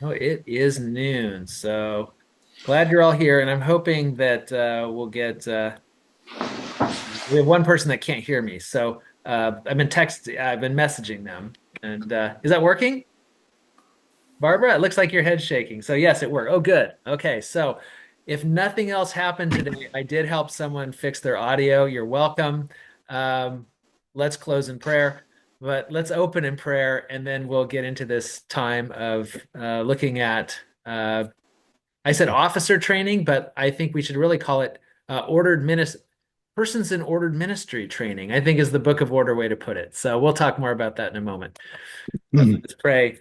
Oh, it is noon. So glad you're all here. And I'm hoping that we'll get, we have one person that can't hear me. So I've been messaging them. And is that working? Barbara, it looks like your head's shaking. So yes, it worked. Oh, good. Okay. So if nothing else happened today, I did help someone fix their audio. You're welcome. Um, let's close in prayer, but let's open in prayer and then we'll get into this time of looking at, I said officer training, but I think we should really call it ordered ministry. Persons in ordered ministry training, I think is the Book of Order way to put it. So we'll talk more about that in a moment. But Mhm. let's pray.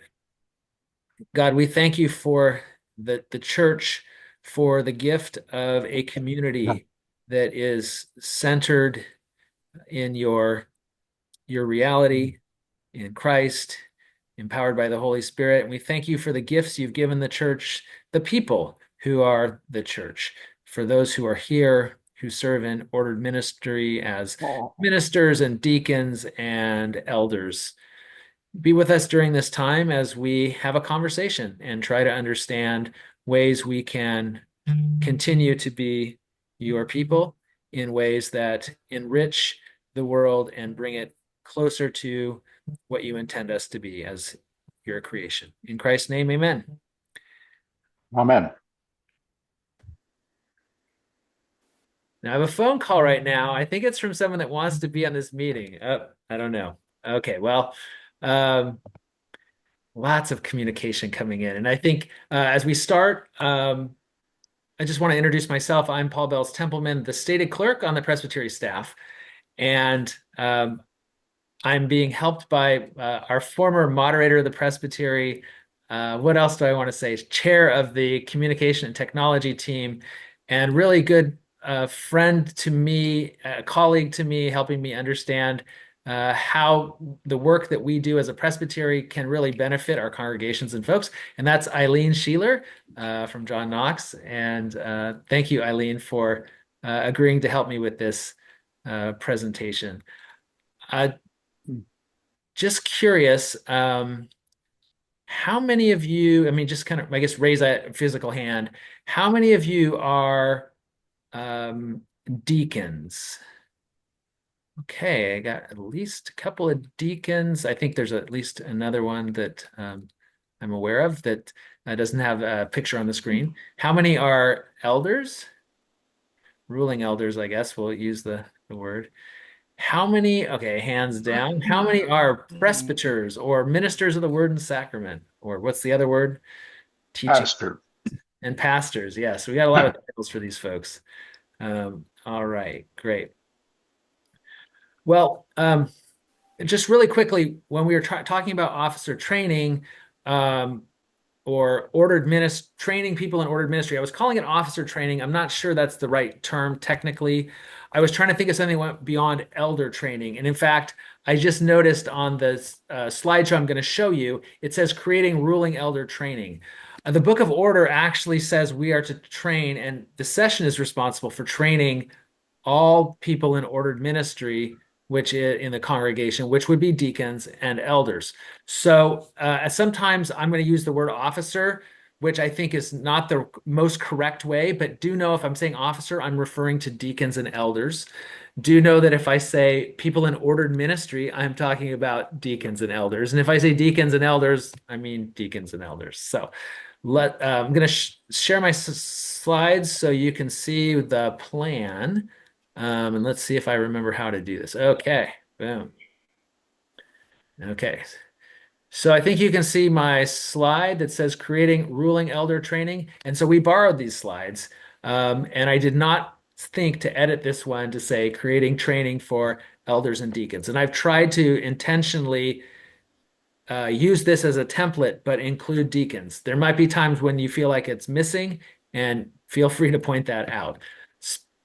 God, we thank you for the church, for the gift of a community that is centered in your reality in Christ, empowered by the Holy Spirit. And we thank you for the gifts you've given the church, the people who are the church, for those who are here who serve in ordered ministry as ministers and deacons and elders. Be with us during this time as we have a conversation and try to understand ways we can continue to be your people in ways that enrich the world and bring it closer to what you intend us to be as your creation. In Christ's name, amen. Amen. Now, I have a phone call right now. I think it's from someone that wants to be on this meeting. Oh, I don't know. Okay, well, um, lots of communication coming in. And I think as we start, I just want to introduce myself. I'm Paul Bells Templeman, the stated clerk on the Presbytery staff. And I'm being helped by our former moderator of the Presbytery. What else do I want to say? Chair of the communication and technology team, and really good friend to me, a colleague to me, helping me understand how the work that we do as a presbytery can really benefit our congregations and folks. And that's Eileen Sheeler from John Knox. And thank you, Eileen, for agreeing to help me with this presentation. Uh, just curious, how many of you, I mean, just kind of, I guess, raise a physical hand. How many of you are um, deacons? Okay, I got at least a couple of deacons. I think there's at least another one that I'm aware of that doesn't have a picture on the screen. How many are elders? Ruling elders, I guess we'll use the word. How many, okay, hands down, how many are presbyters or ministers of the word and sacrament? Or what's the other word? Teaching Pastor. and pastors. Yes, we got a lot of titles for these folks. All right, great. Well, just really quickly, when we were talking about officer training, um, or training people in ordered ministry. I was calling it officer training. I'm not sure that's the right term technically. I was trying to think of something that went beyond elder training. And in fact, I just noticed on the slideshow I'm going to show you, it says creating ruling elder training. The Book of Order actually says we are to train, and the session is responsible for training all people in ordered ministry, which is in the congregation, which would be deacons and elders. So sometimes I'm going to use the word officer, which I think is not the most correct way, but do know if I'm saying officer, I'm referring to deacons and elders. Do know that if I say people in ordered ministry, I'm talking about deacons and elders. And if I say deacons and elders, I mean deacons and elders. So I'm going to share my slides so you can see the plan. And let's see if I remember how to do this. Okay, boom. Okay. So I think you can see my slide that says creating ruling elder training. And so we borrowed these slides. And I did not think to edit this one to say creating training for elders and deacons. And I've tried to intentionally use this as a template, but include deacons. There might be times when you feel like it's missing, and feel free to point that out.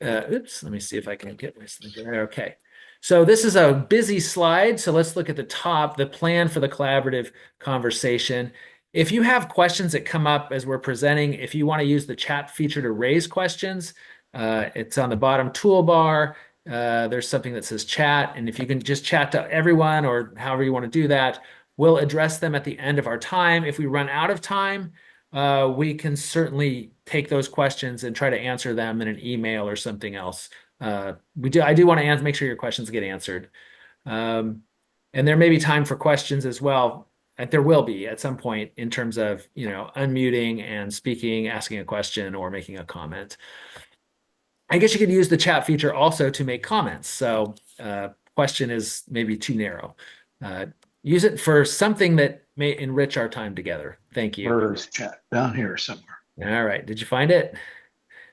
Oops, let me see if I can get my slide there. Okay. So this is a busy slide. So let's look at the top, the plan for the collaborative conversation. If you have questions that come up as we're presenting, if you want to use the chat feature to raise questions, it's on the bottom toolbar. There's something that says chat. And if you can just chat to everyone or however you want to do that, We'll address them at the end of our time. If we run out of time, we can certainly take those questions and try to answer them in an email or something else. I do want to make sure your questions get answered. And there may be time for questions as well. And there will be at some point in terms of, unmuting and speaking, asking a question or making a comment. I guess you could use the chat feature also to make comments. So question is maybe too narrow. Use it for something that may enrich our time together. Thank you. Where is chat? Down here somewhere. All right. Did you find it?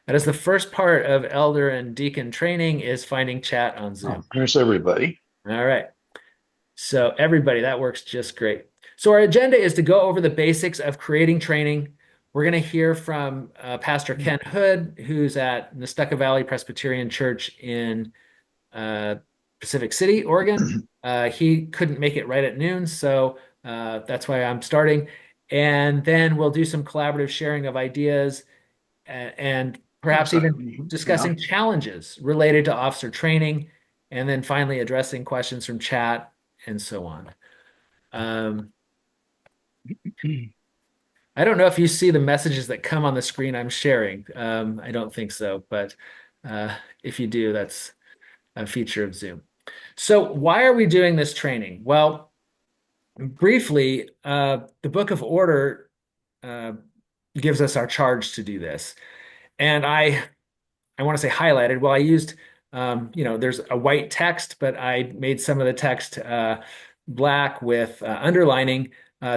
That is the first part of elder and deacon training, is finding chat on Zoom. Here's everybody. All right. So everybody, that works just great. So our agenda is to go over the basics of creating training. We're going to hear from Pastor Ken Hood, who's at Nestucca Valley Presbyterian Church in Pacific City, Oregon. He couldn't make it right at noon, so that's why I'm starting. And then we'll do some collaborative sharing of ideas and perhaps even discussing challenges related to officer training, and then finally addressing questions from chat and so on. I don't know if you see the messages that come on the screen I'm sharing. I don't think so, but if you do, that's a feature of Zoom. So why are we doing this training? Well, briefly, the Book of Order gives us our charge to do this. And I want to say highlighted. Well, I used, there's a white text, but I made some of the text black with underlining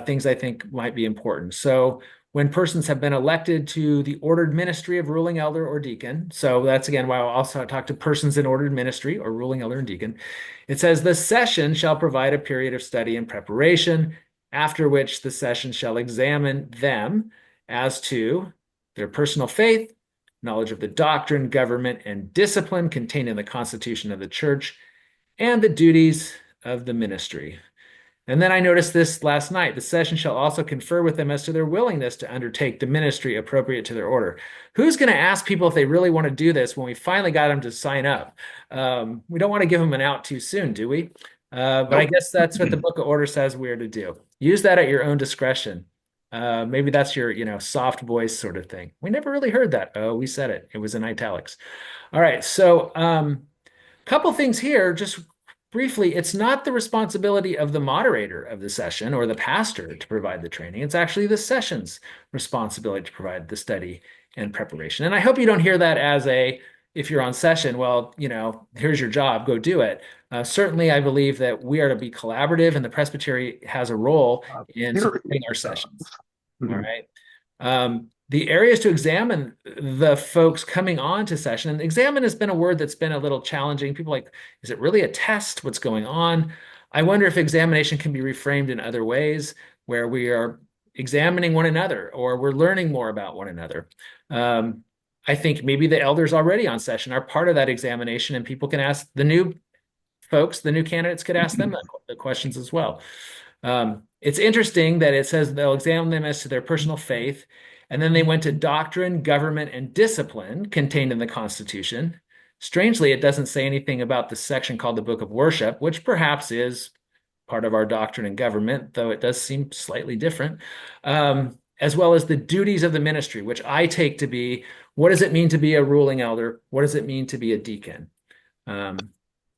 things I think might be important. So when persons have been elected to the ordered ministry of ruling elder or deacon, so that's again why I'll also talk to persons in ordered ministry or ruling elder and deacon, it says the session shall provide a period of study and preparation, after which the session shall examine them as to their personal faith, knowledge of the doctrine, government, and discipline contained in the Constitution of the Church, and the duties of the ministry. And then I noticed this last night. The session shall also confer with them as to their willingness to undertake the ministry appropriate to their order. Who's going to ask people if they really want to do this when we finally got them to sign up? We don't want to give them an out too soon, do we? But I guess that's what the Book of Order says we are to do. Use that at your own discretion. Maybe that's your, soft voice sort of thing. We never really heard that. Oh, we said it. It was in italics. All right. So couple things here, just briefly. It's not the responsibility of the moderator of the session or the pastor to provide the training. It's actually the session's responsibility to provide the study and preparation. And I hope you don't hear that as if you're on session, well, here's your job, go do it. Certainly, I believe that we are to be collaborative, and the presbytery has a role in supporting our sessions. All right. The areas to examine the folks coming on to session. And examine has been a word that's been a little challenging. People are like, is it really a test? What's going on? I wonder if examination can be reframed in other ways, where we are examining one another or we're learning more about one another. I think maybe the elders already on session are part of that examination, and people can ask the new folks, the new candidates could ask them the questions as well. It's interesting that it says they'll examine them as to their personal faith. And then they went to doctrine, government, and discipline contained in the Constitution. Strangely, it doesn't say anything about the section called the Book of Worship, which perhaps is part of our doctrine and government, though it does seem slightly different, as well as the duties of the ministry, which I take to be, what does it mean to be a ruling elder? What does it mean to be a deacon?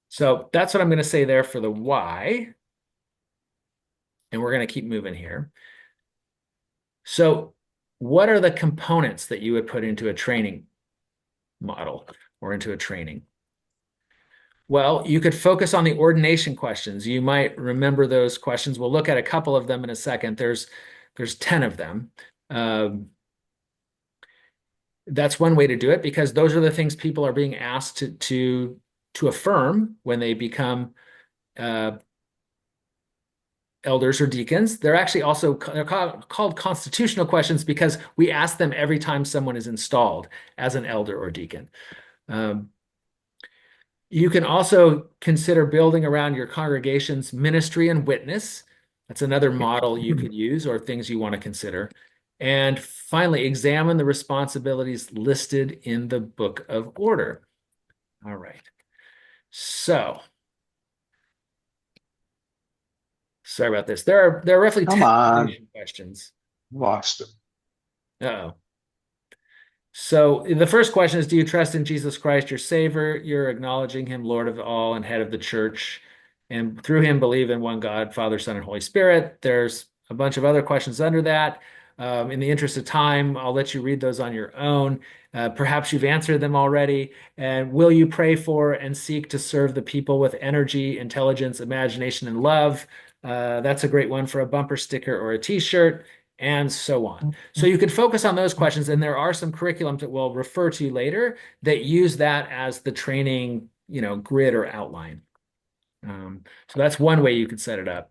So that's what I'm going to say there for the why. And we're going to keep moving here. So what are the components that you would put into a training model or into a training? Well, you could focus on the ordination questions. You might remember those questions. We'll look at a couple of them in a second. There's 10 of them. That's one way to do it, because those are the things people are being asked to affirm when they become elders or deacons. They're actually also called constitutional questions because we ask them every time someone is installed as an elder or deacon. You can also consider building around your congregation's ministry and witness. That's another model you could use, or things you want to consider. And finally, examine the responsibilities listed in the Book of Order. All right. So Sorry about this. There are roughly Come 10 on. foundation questions. Lost him. Uh-oh. So the first question is, do you trust in Jesus Christ, your Savior? You're acknowledging him, Lord of all and head of the church, and through him believe in one God, Father, Son, and Holy Spirit. There's a bunch of other questions under that. In the interest of time, I'll let you read those on your own. Perhaps you've answered them already. And will you pray for and seek to serve the people with energy, intelligence, imagination, and love? That's a great one for a bumper sticker or a t-shirt, and so on. So you can focus on those questions, and there are some curriculums that we'll refer to later that use that as the training, grid or outline. So that's one way you could set it up.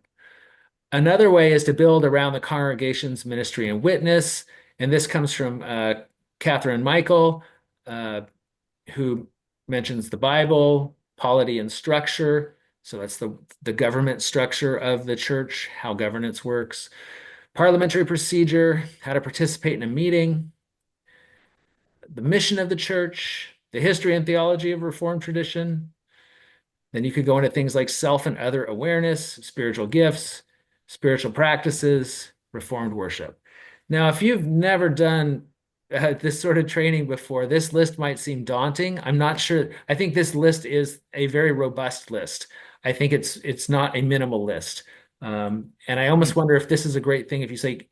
Another way is to build around the congregation's ministry and witness, and this comes from Catherine Michael, uh, who mentions the Bible, polity, and structure. So that's the government structure of the church, how governance works, parliamentary procedure, how to participate in a meeting, the mission of the church, the history and theology of Reformed tradition. Then you could go into things like self and other awareness, spiritual gifts, spiritual practices, Reformed worship. Now, if you've never done this sort of training before, this list might seem daunting. I'm not sure. I think this list is a very robust list. I think it's not a minimal list. And I almost wonder if this is a great thing if you say,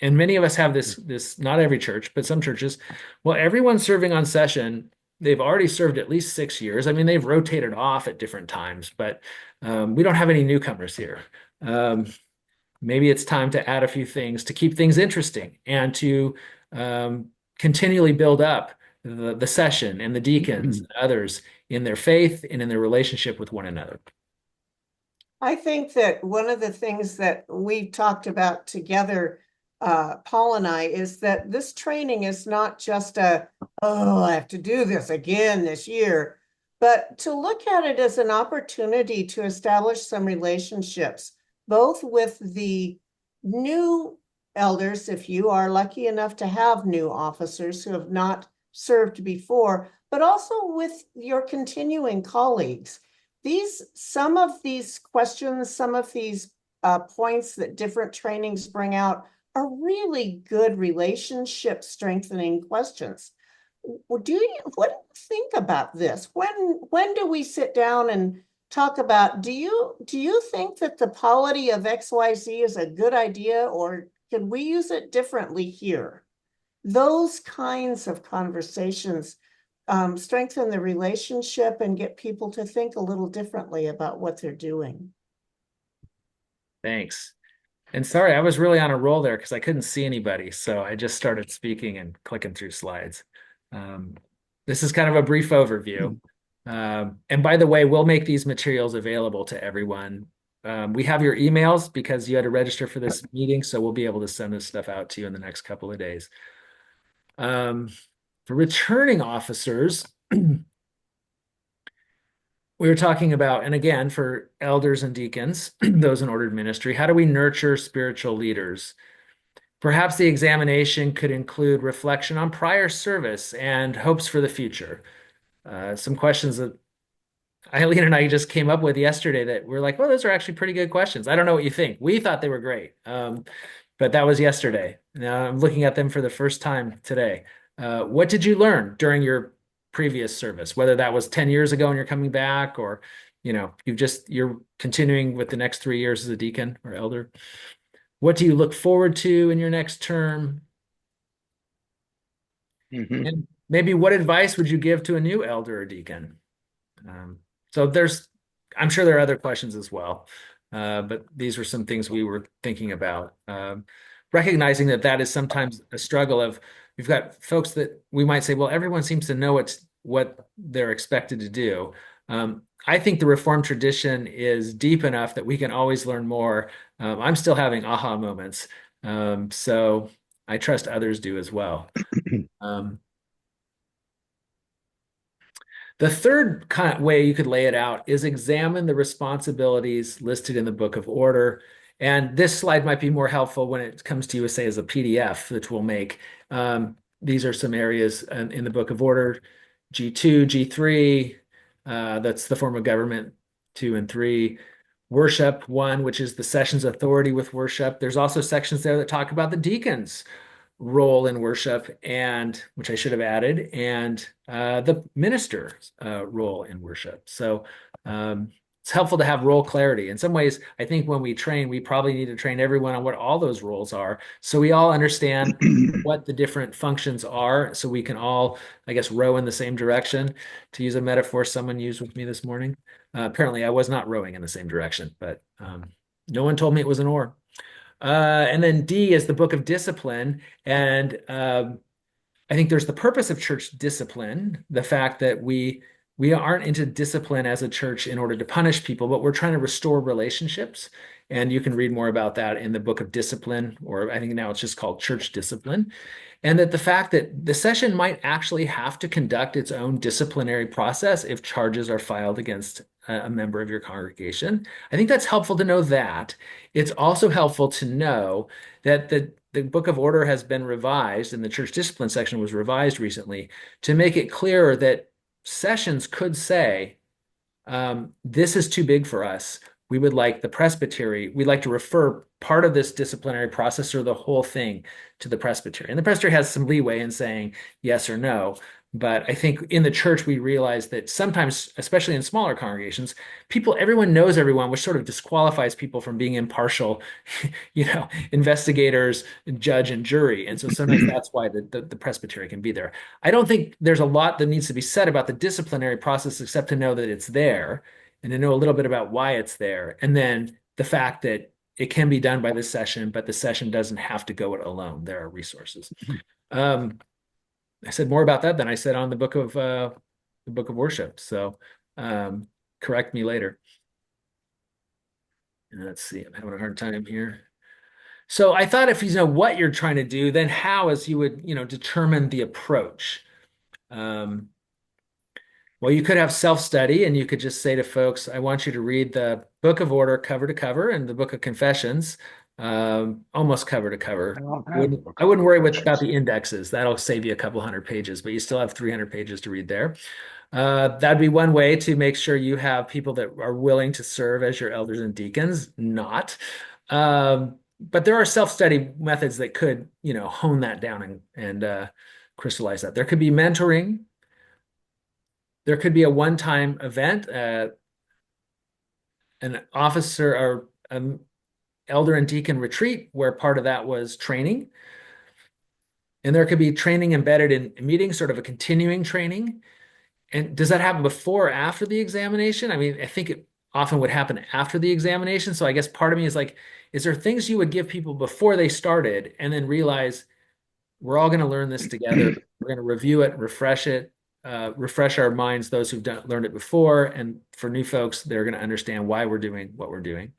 and many of us have this, not every church, but some churches, well, everyone's serving on session. They've already served at least 6 years. I mean, they've rotated off at different times, but we don't have any newcomers here. Maybe it's time to add a few things to keep things interesting and to continually build up the session and the deacons and others in their faith and in their relationship with one another. I think that one of the things that we talked about together, Paul and I, is that this training is not just oh, I have to do this again this year, but to look at it as an opportunity to establish some relationships, both with the new elders, if you are lucky enough to have new officers who have not served before, but also with your continuing colleagues. Some of these questions, some of these points that different trainings bring out are really good relationship strengthening questions. What do you think about this? When do we sit down and talk about, do you think that the polity of XYZ is a good idea, or can we use it differently here? Those kinds of conversations strengthen the relationship and get people to think a little differently about what they're doing. Thanks. And sorry, I was really on a roll there because I couldn't see anybody. So I just started speaking and clicking through slides. This is kind of a brief overview. And by the way, we'll make these materials available to everyone. We have your emails because you had to register for this meeting, so we'll be able to send this stuff out to you in the next couple of days. For returning officers, we were talking about, and again, for elders and deacons, those in ordered ministry, how do we nurture spiritual leaders? Perhaps the examination could include reflection on prior service and hopes for the future. Some questions that Eileen and I just came up with yesterday that we're like, well, those are actually pretty good questions. I don't know what you think. We thought they were great, but that was yesterday. Now I'm looking at them for the first time today. What did you learn during your previous service, whether that was 10 years ago and you're coming back, or you're continuing with the next 3 years as a deacon or elder? What do you look forward to in your next term? And maybe what advice would you give to a new elder or deacon? So I'm sure there are other questions as well, but these were some things we were thinking about. Recognizing that is sometimes a struggle of, we've got folks that we might say, well, everyone seems to know what they're expected to do. I think the Reformed tradition is deep enough that we can always learn more. I'm still having aha moments. So I trust others do as well. The third kind of way you could lay it out is examine the responsibilities listed in the Book of Order. And this slide might be more helpful when it comes to you, say, as a PDF, which we'll make. These are some areas in the Book of Order, G2, G3, that's the form of government 2 and 3. worship one, which is the session's authority with worship. There's also sections there that talk about the deacons' role in worship, and which I should have added, and the minister's role in worship. So it's helpful to have role clarity. In some ways, I think when we train, we probably need to train everyone on what all those roles are, so we all understand what the different functions are, so we can all, I guess, row in the same direction, to use a metaphor someone used with me this morning. Apparently, I was not rowing in the same direction, but no one told me it was an oar. And then D is the book of discipline. And I think there's the purpose of church discipline, the fact that we aren't into discipline as a church in order to punish people, but we're trying to restore relationships. And you can read more about that in the book of discipline, or I think now it's just called church discipline. And that the fact that the session might actually have to conduct its own disciplinary process if charges are filed against a member of your congregation. I think that's helpful to know that. It's also helpful to know that the Book of Order has been revised, and the church discipline section was revised recently to make it clearer that sessions could say, this is too big for us. We would like the presbytery, we'd like to refer part of this disciplinary process or the whole thing to the presbytery. And the presbytery has some leeway in saying yes or no. But I think in the church, we realize that sometimes, especially in smaller congregations, everyone knows everyone, which sort of disqualifies people from being impartial, investigators, judge, and jury. And so sometimes that's why the presbytery can be there. I don't think there's a lot that needs to be said about the disciplinary process, except to know that it's there and to know a little bit about why it's there. And then the fact that it can be done by the session, but the session doesn't have to go it alone. There are resources. I said more about that than I said on the book of worship. So correct me later. And let's see, I'm having a hard time here. So I thought if you know what you're trying to do, then how is you would determine the approach. Well, you could have self-study, and you could just say to folks, I want you to read the Book of Order cover to cover and the Book of Confessions almost cover to cover. I wouldn't worry about the indexes. That'll save you a couple hundred pages, but you still have 300 pages to read there. That'd be one way to make sure you have people that are willing to serve as your elders and deacons, not. But there are self-study methods that could, hone that down and crystallize that. There could be mentoring. There could be a one-time event, an officer or elder and deacon retreat where part of that was training. And there could be training embedded in meetings, sort of a continuing training. And does that happen before or after the examination? I mean, I think it often would happen after the examination. So I guess part of me is like, is there things you would give people before they started and then realize we're all going to learn this together. We're going to review it, refresh our minds, those who've learned it before. And for new folks, they're going to understand why we're doing what we're doing.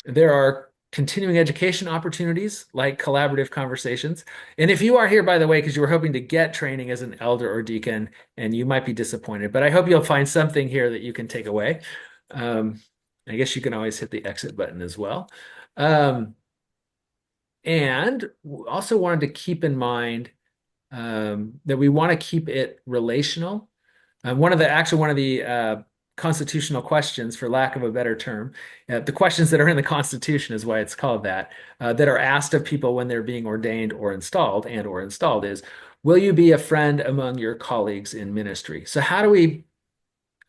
There are continuing education opportunities like collaborative conversations. And if you are here, by the way, because you were hoping to get training as an elder or deacon, and you might be disappointed, but I hope you'll find something here that you can take away. I guess you can always hit the exit button as well. And also wanted to keep in mind that we want to keep it relational. One of the constitutional questions, for lack of a better term, the questions that are in the Constitution is why it's called that are asked of people when they're being ordained or installed is, will you be a friend among your colleagues in ministry? So how do we,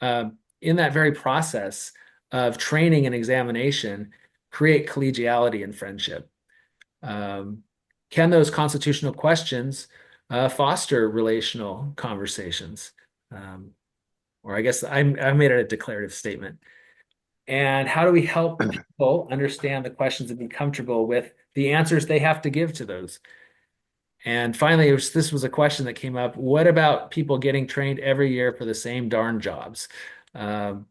in that very process of training and examination, create collegiality and friendship? Can those constitutional questions foster relational conversations? Or I guess I made it a declarative statement. And how do we help people understand the questions and be comfortable with the answers they have to give to those? And finally, this was a question that came up. What about people getting trained every year for the same darn jobs? Doesn't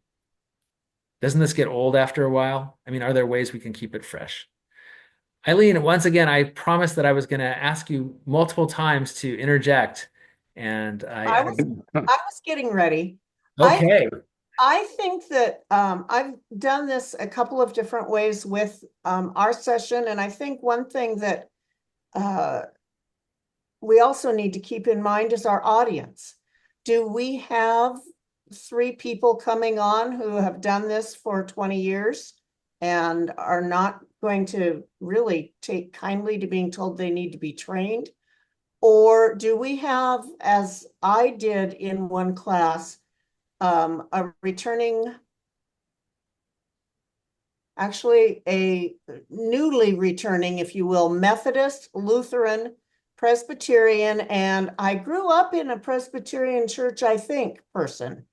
this get old after a while? I mean, are there ways we can keep it fresh? Eileen, once again, I promised that I was going to ask you multiple times to interject. And I was getting ready. Okay. I think that I've done this a couple of different ways with our session. And I think one thing that we also need to keep in mind is our audience. Do we have 3 people coming on who have done this for 20 years and are not going to really take kindly to being told they need to be trained? Or do we have, as I did in one class, a returning, actually a newly returning, if you will, Methodist, Lutheran, Presbyterian, and I grew up in a Presbyterian church, I think, person.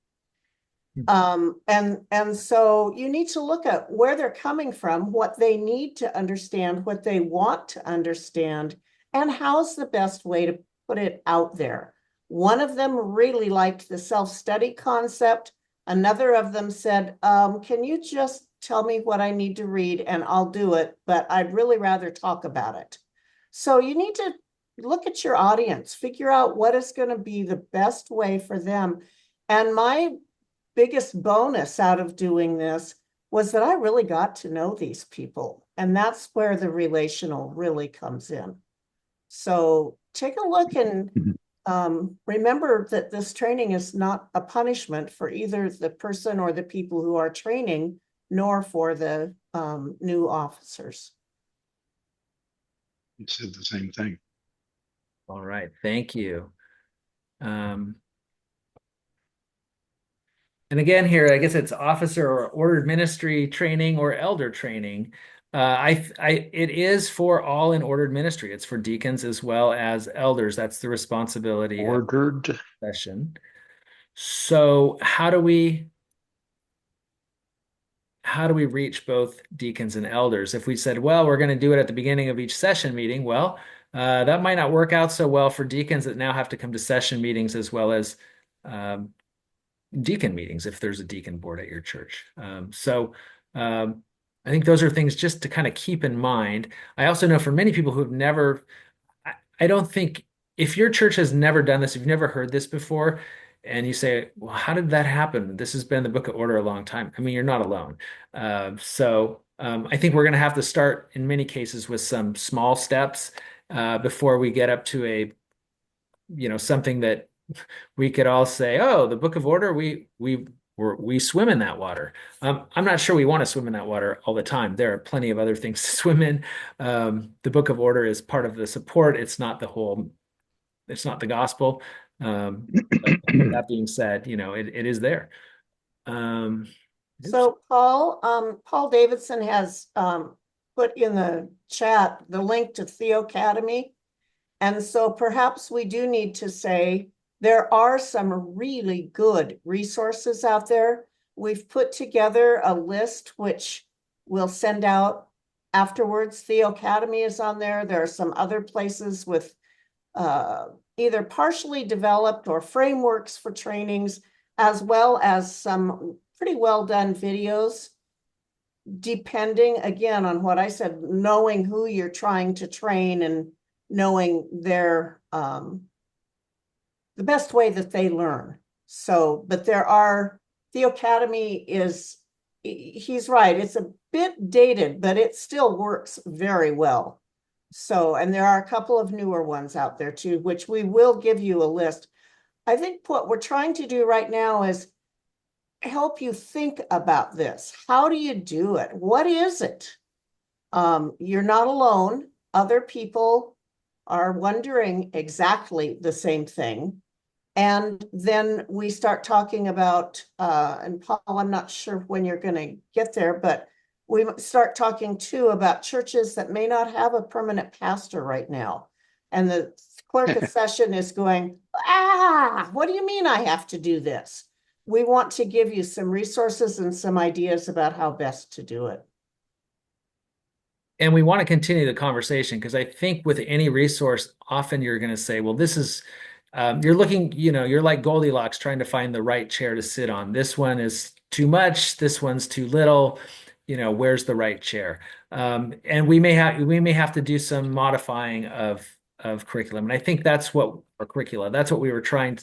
And so you need to look at where they're coming from, what they need to understand, what they want to understand, and how's the best way to put it out there. One of them really liked the self-study concept. Another of them said, can you just tell me what I need to read and I'll do it, but I'd really rather talk about it. So you need to look at your audience, figure out what is going to be the best way for them. And my biggest bonus out of doing this was that I really got to know these people. And that's where the relational really comes in. So take a look and remember that this training is not a punishment for either the person or the people who are training, nor for the new officers. You said the same thing. All right, thank you. And again, here, I guess it's officer or ordered ministry training or elder training. It is for all in ordered ministry. It's for deacons as well as elders. That's the responsibility of Ordered. session. So how do we reach both deacons and elders? If we said, well, we're going to do it at the beginning of each session meeting, well, that might not work out so well for deacons that now have to come to session meetings as well as deacon meetings if there's a deacon board at your church. I think those are things just to kind of keep in mind. I also know for many people who have never, I don't think, if your church has never done this, if you've never heard this before, and you say, well, how did that happen? This has been the Book of Order a long time. I mean, you're not alone. I think we're going to have to start in many cases with some small steps before we get up to something that we could all say, oh, the Book of Order, we swim in that water. I'm not sure we want to swim in that water all the time. There are plenty of other things to swim in. The Book of Order is part of the support. It's not the gospel. That being said, it is there. So Paul Davidson has put in the chat the link to Theocademy. And so perhaps we do need to say there are some really good resources out there. We've put together a list which we'll send out afterwards. Theocademy is on there. There are some other places with either partially developed or frameworks for trainings, as well as some pretty well done videos, depending again on what I said, knowing who you're trying to train and knowing their the best way that they learn. So, but Theocademy he's right, it's a bit dated, but it still works very well. So, and there are a couple of newer ones out there too, which we will give you a list. I think what we're trying to do right now is help you think about this. How do you do it? What is it? You're not alone. Other people are wondering exactly the same thing. And then we start talking about, and Paul, I'm not sure when you're going to get there, but we start talking too about churches that may not have a permanent pastor right now. And the clerk of session is going, what do you mean I have to do this? We want to give you some resources and some ideas about how best to do it. And we want to continue the conversation because I think with any resource, often you're going to say, well, this is, you're looking, you're like Goldilocks trying to find the right chair to sit on. This one is too much. This one's too little. Where's the right chair? And we may have to do some modifying of curriculum. And I think that's what our curricula, that's what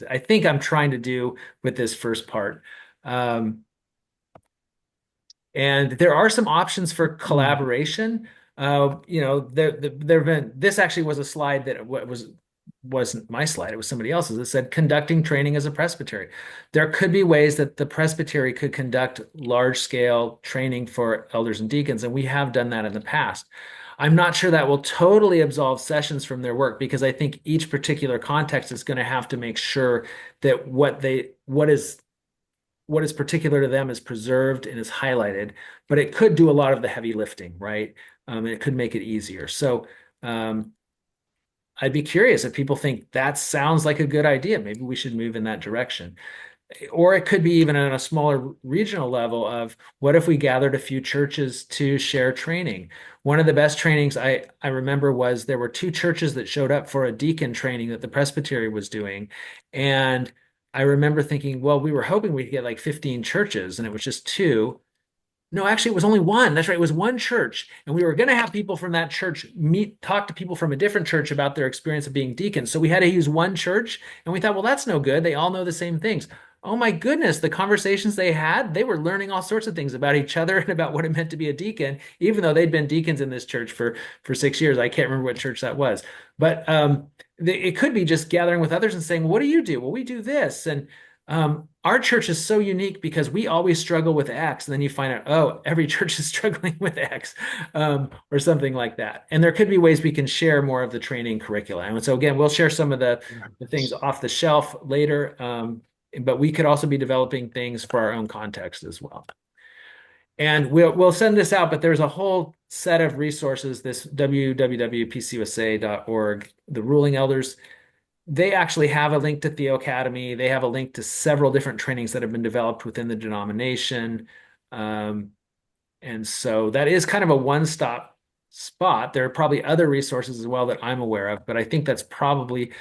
I think I'm trying to do with this first part. And there are some options for collaboration. This actually was a slide that was wasn't my slide, it was somebody else's. It said conducting training as a presbytery. There could be ways that the presbytery could conduct large scale training for elders and deacons, and we have done that in the past. I'm not sure that will totally absolve sessions from their work because I think each particular context is going to have to make sure that what is particular to them is preserved and is highlighted, but it could do a lot of the heavy lifting, right? And it could make it easier. So I'd be curious if people think that sounds like a good idea. Maybe we should move in that direction. Or it could be even on a smaller regional level of what if we gathered a few churches to share training? One of the best trainings I remember was there were two churches that showed up for a deacon training that the presbytery was doing. And I remember thinking, well, we were hoping we'd get like 15 churches, and it was just two. No, actually, it was only one. That's right. It was one church. And we were going to have people from that church talk to people from a different church about their experience of being deacons. So we had to use one church. And we thought, well, that's no good. They all know the same things. Oh my goodness, the conversations they had, they were learning all sorts of things about each other and about what it meant to be a deacon, even though they'd been deacons in this church for 6 years. I can't remember what church that was. But it could be just gathering with others and saying, what do you do? Well, we do this. And our church is so unique because we always struggle with X, and then you find out, oh, every church is struggling with X, or something like that. And there could be ways we can share more of the training curricula. And so again, we'll share some of the things off the shelf later, but we could also be developing things for our own context as well. And we'll send this out, but there's a whole set of resources, this www.pcusa.org, the ruling elders. They actually have a link to Theo Academy. They have a link to several different trainings that have been developed within the denomination. And so that is kind of a one-stop spot. There are probably other resources as well that I'm aware of, but I think that's probably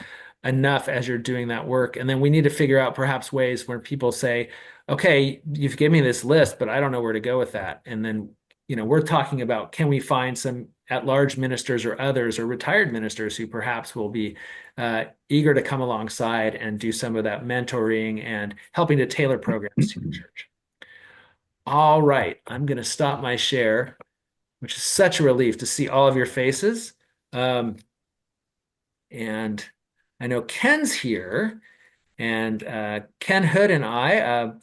enough as you're doing that work. And then we need to figure out perhaps ways where people say, okay, you've given me this list, but I don't know where to go with that. And then, we're talking about, can we find some at-large ministers or others or retired ministers who perhaps will be eager to come alongside and do some of that mentoring and helping to tailor programs to the church. All right, I'm going to stop my share, which is such a relief to see all of your faces. And I know Ken's here, and Ken Hood and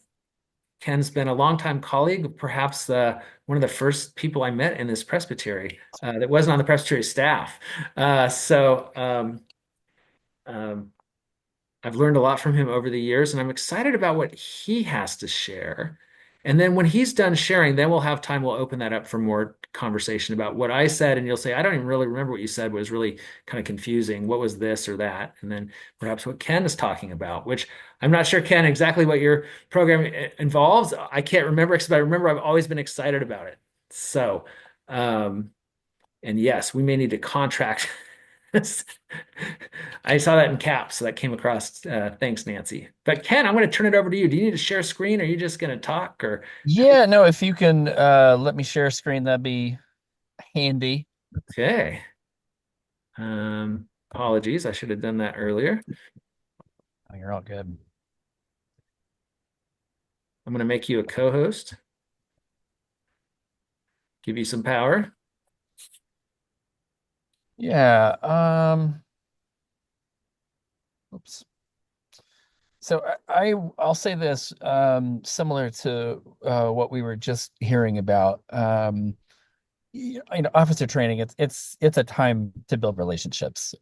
Ken's been a longtime colleague, perhaps one of the first people I met in this presbytery that wasn't on the presbytery staff. I've learned a lot from him over the years, and I'm excited about what he has to share. And then when he's done sharing, then we'll have time. We'll open that up for more conversation about what I said. And you'll say, I don't even really remember what you said, was really kind of confusing. What was this or that? And then perhaps what Ken is talking about, which I'm not sure, Ken, exactly what your program involves. I can't remember because I remember I've always been excited about it. So, and yes, we may need to contract. I saw that in caps, so that came across. Thanks, Nancy. But Ken, I'm going to turn it over to you. Do you need to share screen, or are you just going to talk? Or Yeah, no, if you can let me share a screen, that'd be handy. okay. Apologies, I should have done that earlier. Oh, you're all good. I'm going to make you a co-host. Give you some power. Yeah. Oops. So I'll say this, similar to what we were just hearing about. Officer training, it's a time to build relationships.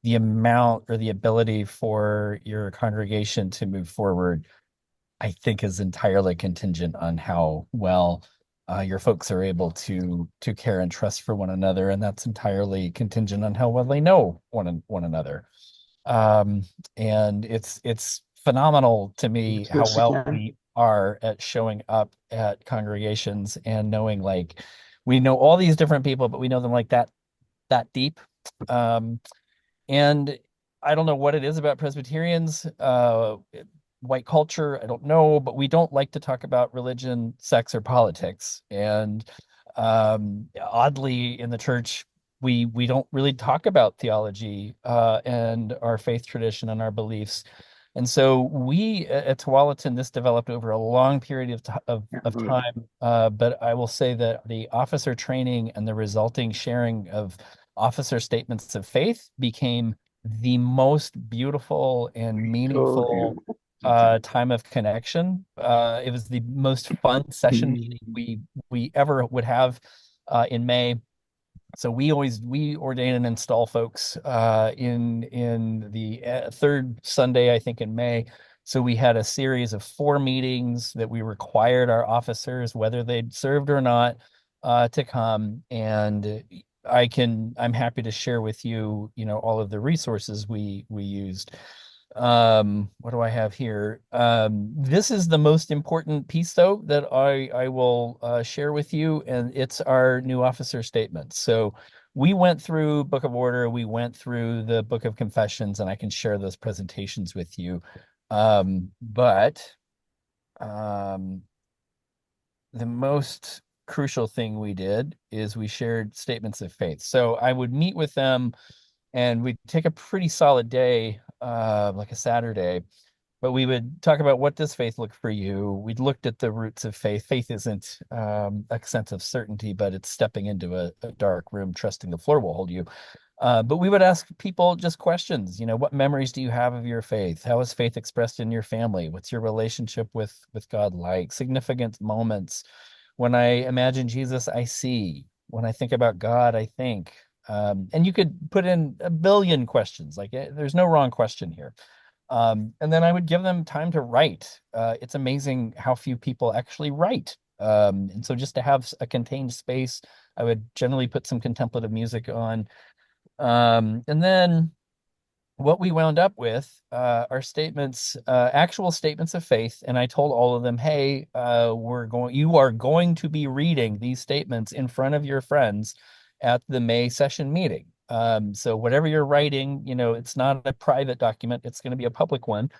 The amount or the ability for your congregation to move forward, I think, is entirely contingent on how well your folks are able to care and trust for one another, and that's entirely contingent on how well they know one another. And it's phenomenal to me how well we are at showing up at congregations and knowing, like, we know all these different people, but we know them like that deep. And I don't know what it is about Presbyterians, white culture, I don't know, but we don't like to talk about religion, sex, or politics. And oddly, in the church, we don't really talk about theology and our faith tradition and our beliefs. And so we at Tualatin, this developed over a long period of time. But I will say that the officer training and the resulting sharing of officer statements of faith became the most beautiful and Told meaningful you. time of connection. It was the most fun session meeting we ever would have in May. So we ordain and install folks in the third Sunday, I think, in May. So we had a series of 4 meetings that we required our officers, whether they'd served or not, to come. And I'm happy to share with you, all of the resources we used. What do I have here? This is the most important piece, though, that I will share with you, and it's our new officer statement. So we went through Book of Order, we went through the Book of Confessions, and I can share those presentations with you. But the most crucial thing we did is we shared statements of faith. So I would meet with them and we'd take a pretty solid day, like a Saturday, but we would talk about, what does faith look for you? We'd looked at the roots of faith. Faith isn't a sense of certainty, but it's stepping into a dark room, trusting the floor will hold you. But we would ask people just questions, what memories do you have of your faith? How is faith expressed in your family? What's your relationship with God like? Significant moments. When I imagine Jesus, I see. When I think about God, I think. And you could put in a billion questions. Like, there's no wrong question here. And then I would give them time to write. It's amazing how few people actually write. And so just to have a contained space, I would generally put some contemplative music on. And then what we wound up with are statements, actual statements of faith. And I told all of them, hey, you are going to be reading these statements in front of your friends at the May session meeting. So whatever you're writing, it's not a private document, it's going to be a public one.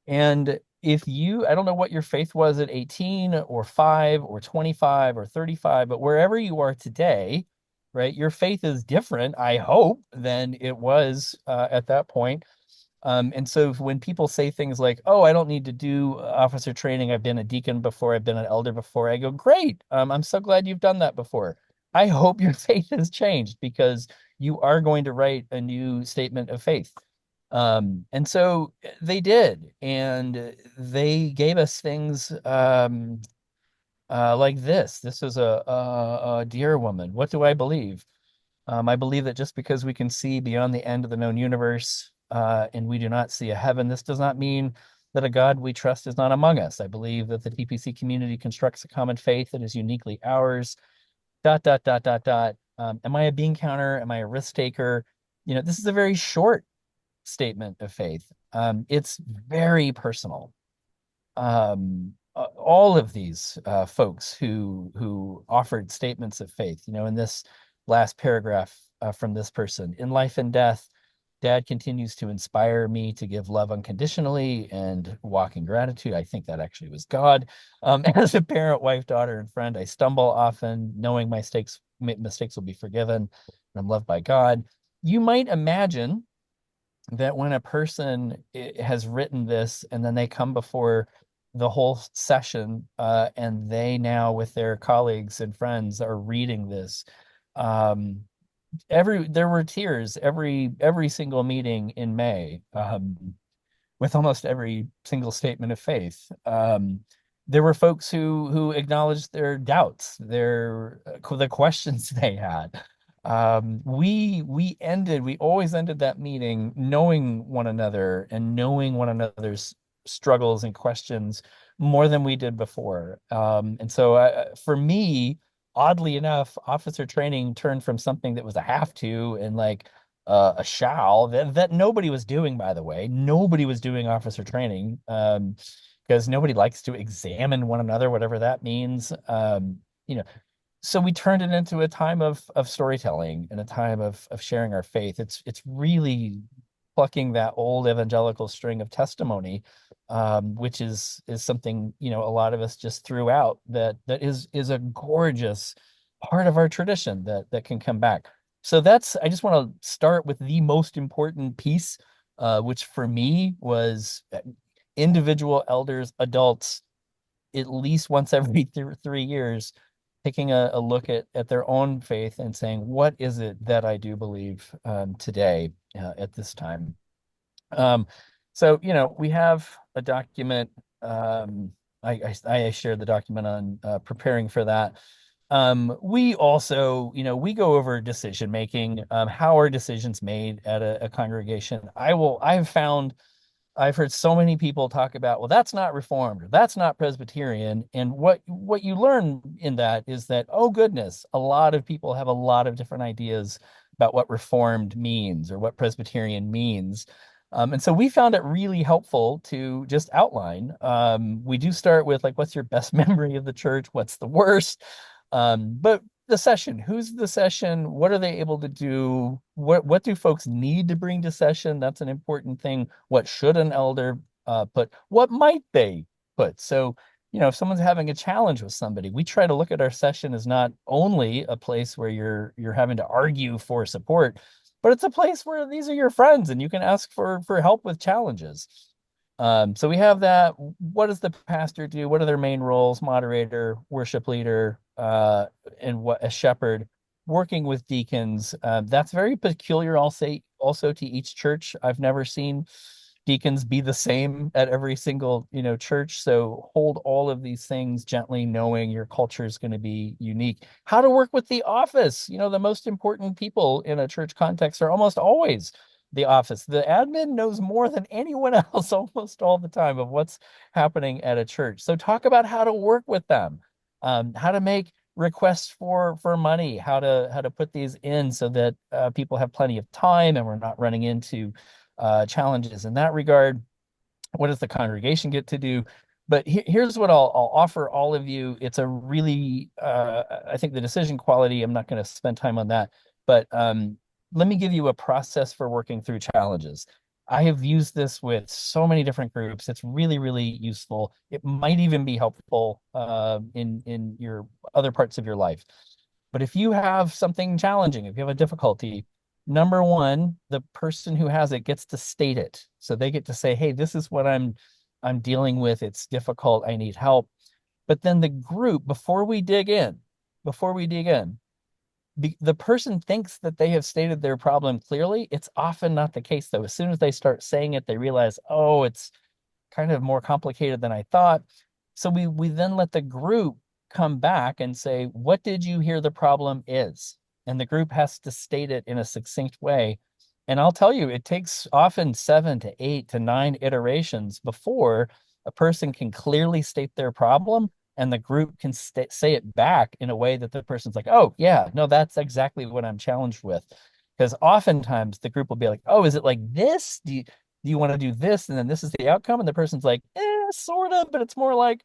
And I don't know what your faith was at 18 or 5 or 25 or 35, but wherever you are today, right, your faith is different, I hope, than it was at that point. And so when people say things like, oh, I don't need to do officer training, I've been a deacon before, I've been an elder before, I go, great. I'm so glad you've done that before. I hope your faith has changed, because you are going to write a new statement of faith. And so they did, and they gave us things like this. This is a dear woman. What do I believe? I believe that just because we can see beyond the end of the known universe, and we do not see a heaven, this does not mean that a God we trust is not among us. I believe that the TPC community constructs a common faith that is uniquely ours. Dot, dot, dot, dot, dot. Am I a bean counter? Am I a risk taker? This is a very short statement of faith. It's very personal. All of these folks who offered statements of faith, in this last paragraph from this person, in life and death, Dad continues to inspire me to give love unconditionally and walk in gratitude. I think that actually was God. As a parent, wife, daughter, and friend, I stumble often, knowing my mistakes will be forgiven, and I'm loved by God. You might imagine that when a person has written this and then they come before the whole session, and they now with their colleagues and friends are reading this, there were tears every single meeting in May, with almost every single statement of faith. There were folks who acknowledged their doubts, the questions they had. We always ended that meeting knowing one another and knowing one another's struggles and questions more than we did before. And so for me, oddly enough, officer training turned from something that was a have to and like a shall that nobody was doing, by the way. Nobody was doing officer training, because nobody likes to examine one another, whatever that means. You know, so we turned it into a time of storytelling and a time of sharing our faith. It's really plucking that old evangelical string of testimony, which is something, a lot of us just threw out, that is a gorgeous part of our tradition that can come back. So I just want to start with the most important piece, which for me was individual elders, adults, at least once every 3 years, taking a look at their own faith and saying, what is it that I do believe today at this time? So, we have a document. I shared the document on preparing for that. We also, we go over decision making. How are decisions made at a congregation? I've heard so many people talk about, well, that's not Reformed or that's not Presbyterian. And what you learn in that is that, oh goodness, a lot of people have a lot of different ideas about what Reformed means or what Presbyterian means. And so we found it really helpful to just outline. We do start with like, what's your best memory of the church? What's the worst? But the session, who's the session? What are they able to do? What do folks need to bring to session? That's an important thing. What should an elder put? What might they put? So, if someone's having a challenge with somebody, we try to look at our session as not only a place where you're having to argue for support, but it's a place where these are your friends and you can ask for help with challenges. So we have that. What does the pastor do? What are their main roles? Moderator, worship leader, and what a shepherd, working with deacons. That's very peculiar, I'll say, also to each church. I've never seen deacons be the same at every single, church. So hold all of these things gently, knowing your culture is going to be unique. How to work with the office. The most important people in a church context are almost always the office. The admin knows more than anyone else almost all the time of what's happening at a church. So talk about how to work with them, how to make requests for money, how to put these in so that people have plenty of time and we're not running into challenges in that regard. What does the congregation get to do? But here's what I'll offer all of you. It's a really, I think the decision quality, I'm not going to spend time on that, but let me give you a process for working through challenges. I have used this with so many different groups. It's really, really useful. It might even be helpful in your other parts of your life. But if you have something challenging, if you have a difficulty, number one, the person who has it gets to state it. So they get to say, hey, this is what I'm dealing with. It's difficult. I need help. But then the group, before we dig in, the person thinks that they have stated their problem clearly. It's often not the case, though. As soon as they start saying it, they realize, oh, it's kind of more complicated than I thought. So we then let the group come back and say, what did you hear the problem is? And the group has to state it in a succinct way. And I'll tell you, it takes often 7 to 8 to 9 iterations before a person can clearly state their problem and the group can say it back in a way that the person's like, oh, yeah, no, that's exactly what I'm challenged with. Because oftentimes the group will be like, oh, is it like this? Do you want to do this? And then this is the outcome. And the person's like, sort of, but it's more like,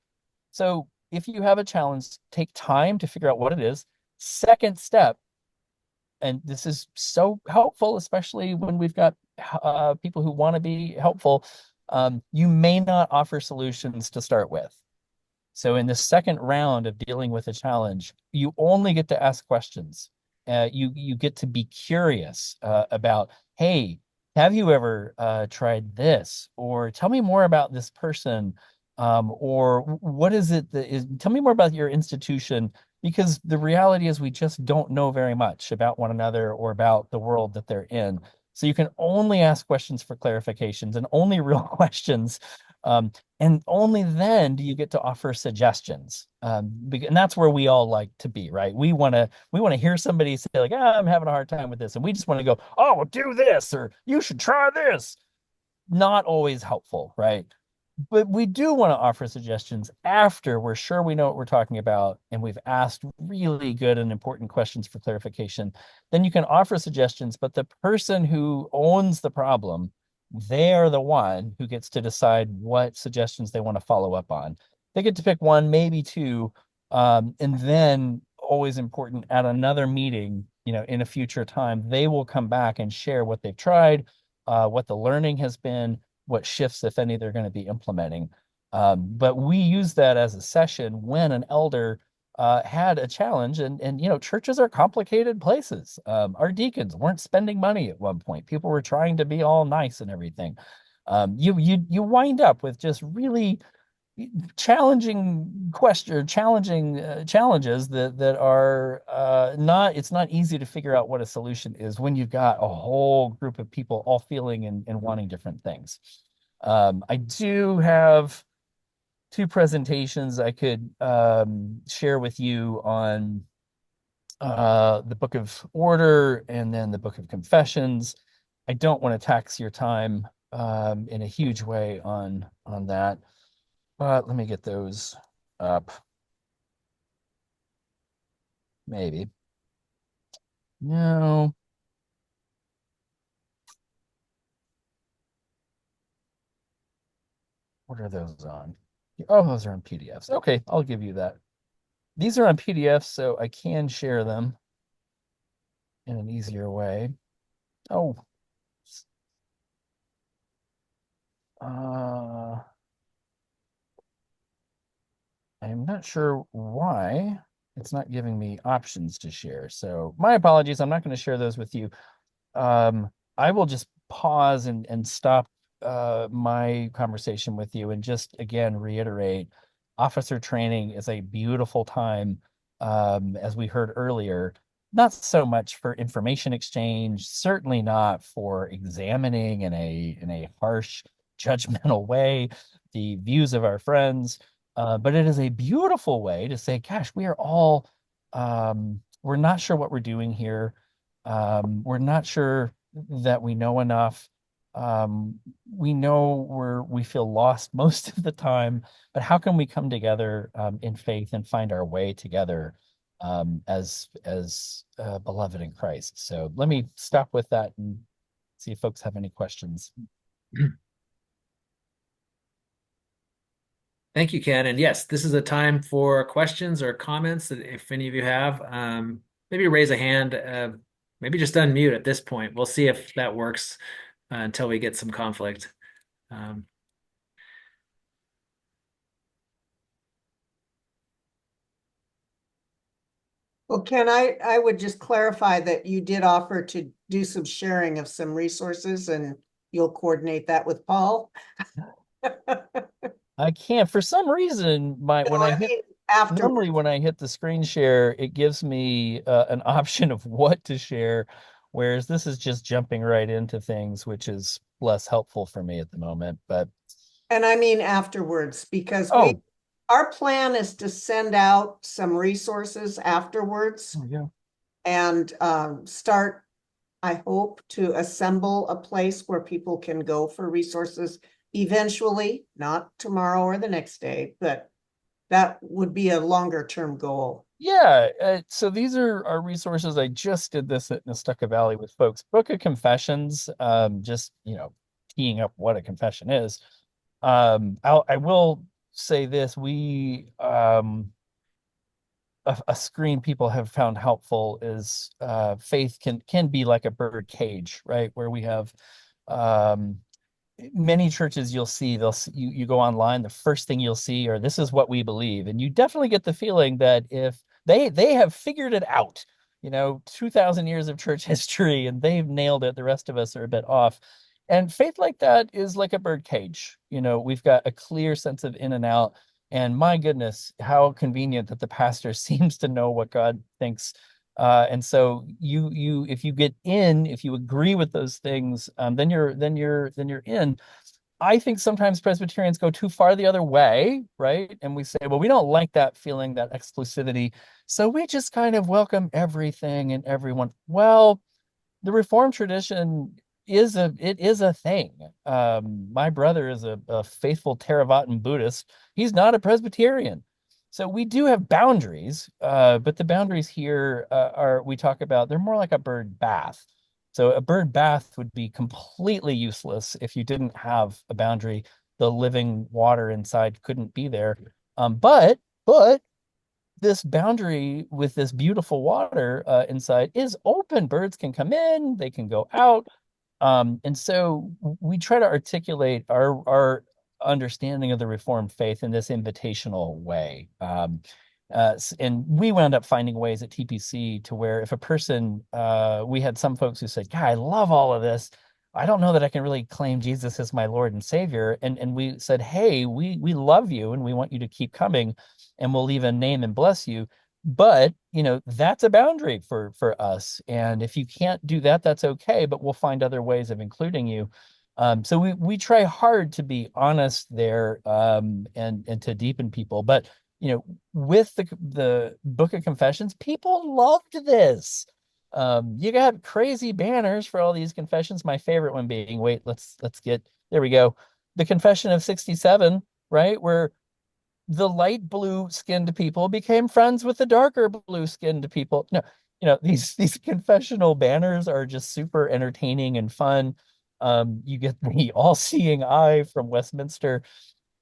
so if you have a challenge, take time to figure out what it is. Second step, and this is so helpful, especially when we've got people who want to be helpful, you may not offer solutions to start with. So in the second round of dealing with a challenge, you only get to ask questions. You get to be curious about, hey, have you ever tried this? Or tell me more about this person. Or what is it that is, tell me more about your institution, because the reality is we just don't know very much about one another or about the world that they're in. So you can only ask questions for clarifications and only real questions. And only then do you get to offer suggestions. And that's where we all like to be, right? We want to hear somebody say like, I'm having a hard time with this. And we just want to go, oh, well, do this, or you should try this. Not always helpful, right? But we do want to offer suggestions after we're sure we know what we're talking about and we've asked really good and important questions for clarification. Then you can offer suggestions, but the person who owns the problem, they are the one who gets to decide what suggestions they want to follow up on. They get to pick one, maybe two, and then always important at another meeting, in a future time, they will come back and share what they've tried, what the learning has been, what shifts, if any, they're going to be implementing. But we use that as a session when an elder had a challenge, and churches are complicated places. Our deacons weren't spending money at one point. People were trying to be all nice and everything. You wind up with just really challenging question, challenging challenges that are not. It's not easy to figure out what a solution is when you've got a whole group of people all feeling and wanting different things. I do have two presentations I could share with you on the Book of Order and then the Book of Confessions. I don't want to tax your time in a huge way on that, but let me get those up. Maybe. No. What are those on? Oh, those are on PDFs. Okay, I'll give you that. These are on PDFs, so I can share them in an easier way. Oh, I'm not sure why it's not giving me options to share. So my apologies. I'm not going to share those with you. I will just pause and stop my conversation with you and just again reiterate officer training is a beautiful time, as we heard earlier, not so much for information exchange, certainly not for examining in a harsh, judgmental way the views of our friends, but it is a beautiful way to say, gosh, we are all we're not sure what we're doing here. We're not sure that we know enough. We know we feel lost most of the time, but how can we come together in faith and find our way together as beloved in Christ? So let me stop with that and see if folks have any questions. Thank you, Ken. And yes, this is a time for questions or comments that if any of you have, maybe raise a hand, maybe just unmute at this point. We'll see if that works until we get some conflict. Well, Ken, I would just clarify that you did offer to do some sharing of some resources and you'll coordinate that with Paul. I can't, for some reason, No, I mean, after, normally when I hit the screen share, it gives me an option of what to share, whereas this is just jumping right into things, which is less helpful for me at the moment. But and I mean afterwards, because oh, our plan is to send out some resources afterwards yeah. and start, I hope, to assemble a place where people can go for resources eventually, not tomorrow or the next day, but that would be a longer term goal. Yeah, so these are our resources. I just did this at Nestucca Valley with folks. Book of Confessions, just teeing up what a confession is. I will say this: we a screen people have found helpful is faith can be like a bird cage, right? Where we have many churches you'll see you go online, the first thing you'll see or this is what we believe, and you definitely get the feeling that if they have figured it out, 2000 years of church history and they've nailed it, the rest of us are a bit off. And faith like that is like a bird cage. We've got a clear sense of in and out, and my goodness, how convenient that the pastor seems to know what God thinks. And so if you agree with those things, then you're in. I think sometimes Presbyterians go too far the other way, right? And we say, well, we don't like that feeling, that exclusivity, so we just kind of welcome everything and everyone. Well, the Reformed tradition is a thing. My brother is a faithful Theravada Buddhist. He's not a Presbyterian. So we do have boundaries, but the boundaries here we talk about, they're more like a bird bath. So a bird bath would be completely useless if you didn't have a boundary. The living water inside couldn't be there. But this boundary with this beautiful water inside is open. Birds can come in, they can go out. And so we try to articulate our understanding of the Reformed faith in this invitational way. And we wound up finding ways at TPC to where if a person, we had some folks who said, God, I love all of this. I don't know that I can really claim Jesus as my Lord and Savior. And we said, hey, we love you and we want you to keep coming, and we'll even name and bless you. But, that's a boundary for us. And if you can't do that, that's okay, but we'll find other ways of including you. So we try hard to be honest there, and to deepen people. But, with the Book of Confessions, people loved this. You got crazy banners for all these confessions. My favorite one being, wait, let's get, there we go. The Confession of 67, right? Where the light blue skinned people became friends with the darker blue skinned people. No, these confessional banners are just super entertaining and fun. You get the all-seeing eye from Westminster.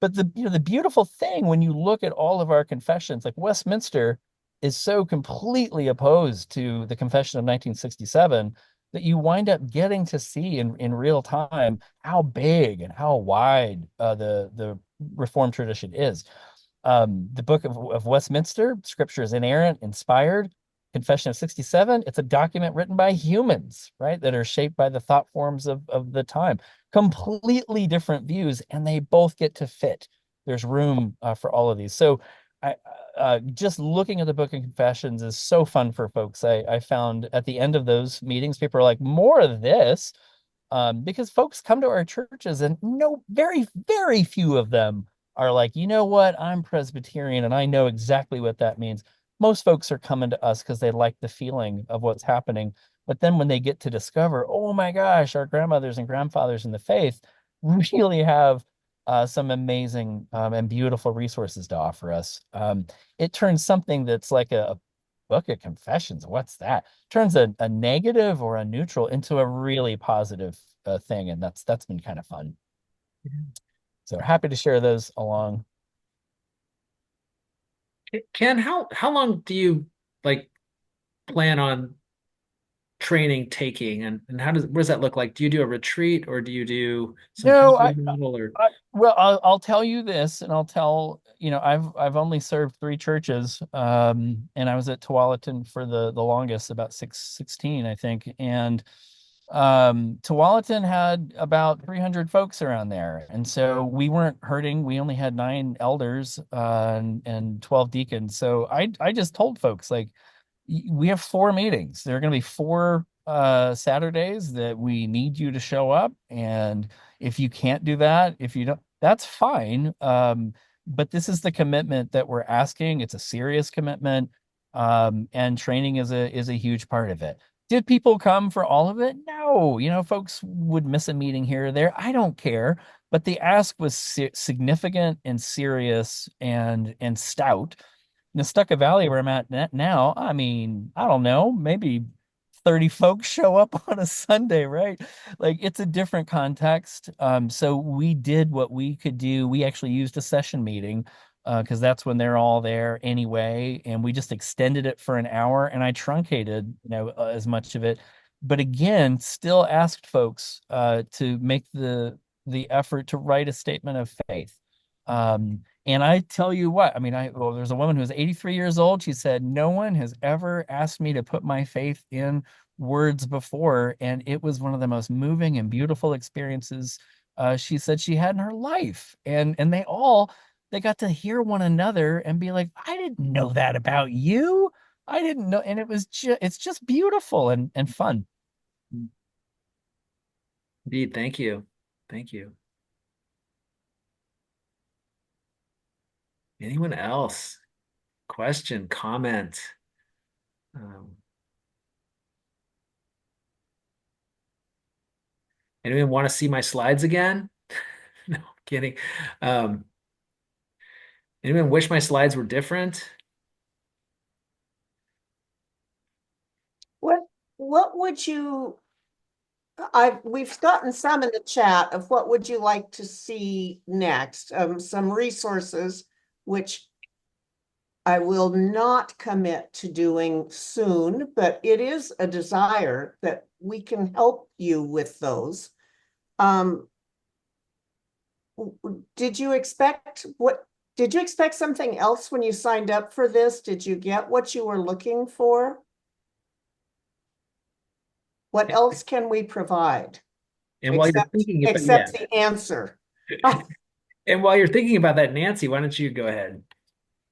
But the beautiful thing when you look at all of our confessions, like Westminster is so completely opposed to the Confession of 1967 that you wind up getting to see in real time how big and how wide the Reformed tradition is. The Book of Westminster, Scripture is inerrant, inspired. Confession of 67, it's a document written by humans, right, that are shaped by the thought forms of the time. Completely different views, and they both get to fit. There's room for all of these. So just looking at the Book of Confessions is so fun for folks. I found at the end of those meetings, people are like, more of this, because folks come to our churches and very, very few of them are like, you know what, I'm Presbyterian and I know exactly what that means. Most folks are coming to us because they like the feeling of what's happening. But then when they get to discover, oh my gosh, our grandmothers and grandfathers in the faith really have some amazing and beautiful resources to offer us. It turns something that's like a Book of Confessions. What's that? Turns a negative or a neutral into a really positive thing. And that's been kind of fun. So happy to share those along. Ken, how long do you like plan on training taking, and what does that look like? Do you do a retreat or do you do some No, hybrid model or well, I'll tell you this, and I'll tell, I've only served 3 churches, and I was at Tualatin for the longest, about 16, I think. And Tualatin had about 300 folks around there. And so we weren't hurting. We only had 9 elders, and 12 deacons. So I just told folks, like, we have 4 meetings. There are going to be 4 Saturdays that we need you to show up. And if you can't do that, if you don't, that's fine. But this is the commitment that we're asking. It's a serious commitment. And training is a huge part of it. Did people come for all of it? No. Folks would miss a meeting here or there. I don't care. But the ask was significant and serious and stout. Nestucca Valley, where I'm at now, I mean, I don't know, maybe 30 folks show up on a Sunday, right? Like, it's a different context. So we did what we could do. We actually used a session meeting because that's when they're all there anyway, and we just extended it for an hour, and I truncated, as much of it. But again, still asked folks to make the effort to write a statement of faith. And I tell you what, I mean, there's a woman who's 83 years old. She said, no one has ever asked me to put my faith in words before. And it was one of the most moving and beautiful experiences she said she had in her life. And they got to hear one another and be like, I didn't know that about you. I didn't know. And it's just beautiful and fun. indeed? Thank you. Thank you. Anyone else? Question, comment? Um, Anyone want to see my slides again? No, I'm kidding. Um, Anyone wish my slides were different? What would you, we've gotten some in the chat of what would you like to see next? Some resources, which I will not commit to doing soon, but it is a desire that we can help you with those. Did you expect something else when you signed up for this? Did you get what you were looking for? What else can we provide? And while you're Except, thinking about, yeah, except the answer. and while you're thinking about that, Nancy, why don't you go ahead?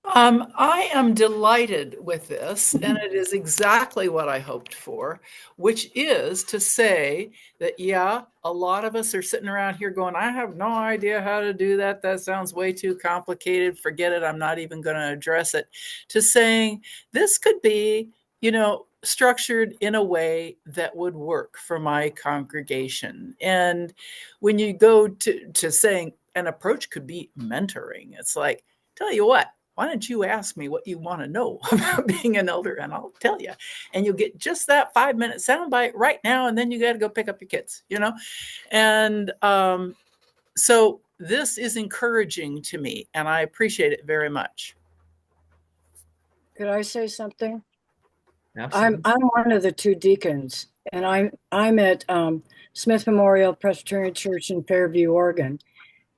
I am delighted with this, and it is exactly what I hoped for, which is to say that, yeah, a lot of us are sitting around here going, I have no idea how to do that. That sounds way too complicated. Forget it. I'm not even going to address it. To saying this could be, structured in a way that would work for my congregation. And when you go to saying an approach could be mentoring, it's like, tell you what, why don't you ask me what you want to know about being an elder and I'll tell you. And you'll get just that 5-minute soundbite right now. And then you got to go pick up your kids. And so this is encouraging to me and I appreciate it very much. Could I say something? Absolutely. I'm one of the two deacons, and I'm at Smith Memorial Presbyterian Church in Fairview, Oregon.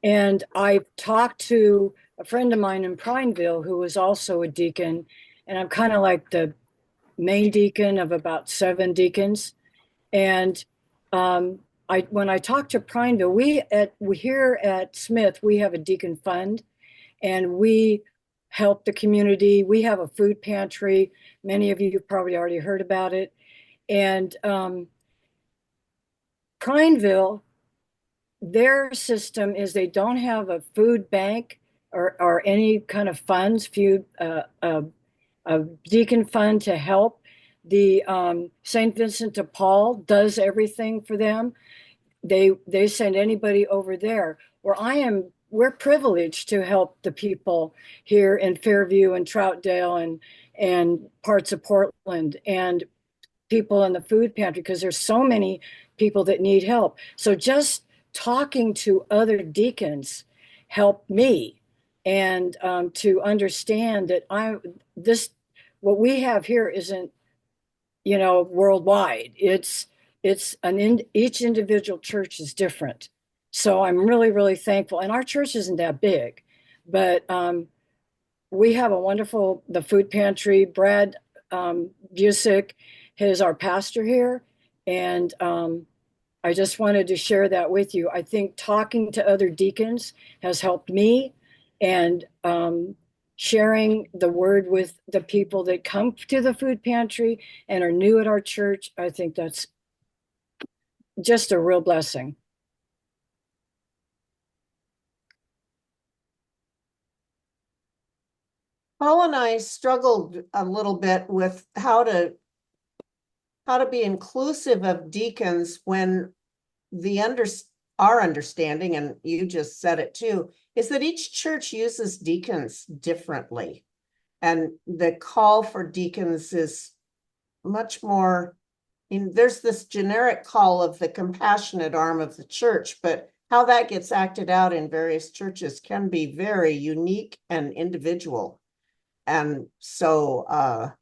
And I talked to a friend of mine in Prineville who was also a deacon, and I'm kind of like the main deacon of about 7 deacons. And when I talked to Prineville, we here at Smith, we have a deacon fund, and we help the community. We have a food pantry. Many of you have probably already heard about it. And Prineville, their system is they don't have a food bank or any kind of funds, a deacon fund to help. The St. Vincent de Paul does everything for them. They send anybody over there. We're privileged to help the people here in Fairview and Troutdale and parts of Portland and people in the food pantry, because there's so many people that need help. So just talking to other deacons helped me, and to understand that what we have here isn't worldwide. Each individual church is different. So I'm really, really thankful. And our church isn't that big, but we have the food pantry. Brad Busick is our pastor here. And I just wanted to share that with you. I think talking to other deacons has helped me, and sharing the word with the people that come to the food pantry and are new at our church. I think that's just a real blessing. Paul and I struggled a little bit with how to be inclusive of deacons when our understanding, and you just said it too, is that each church uses deacons differently. And the call for deacons is much more there's this generic call of the compassionate arm of the church, but how that gets acted out in various churches can be very unique and individual. And so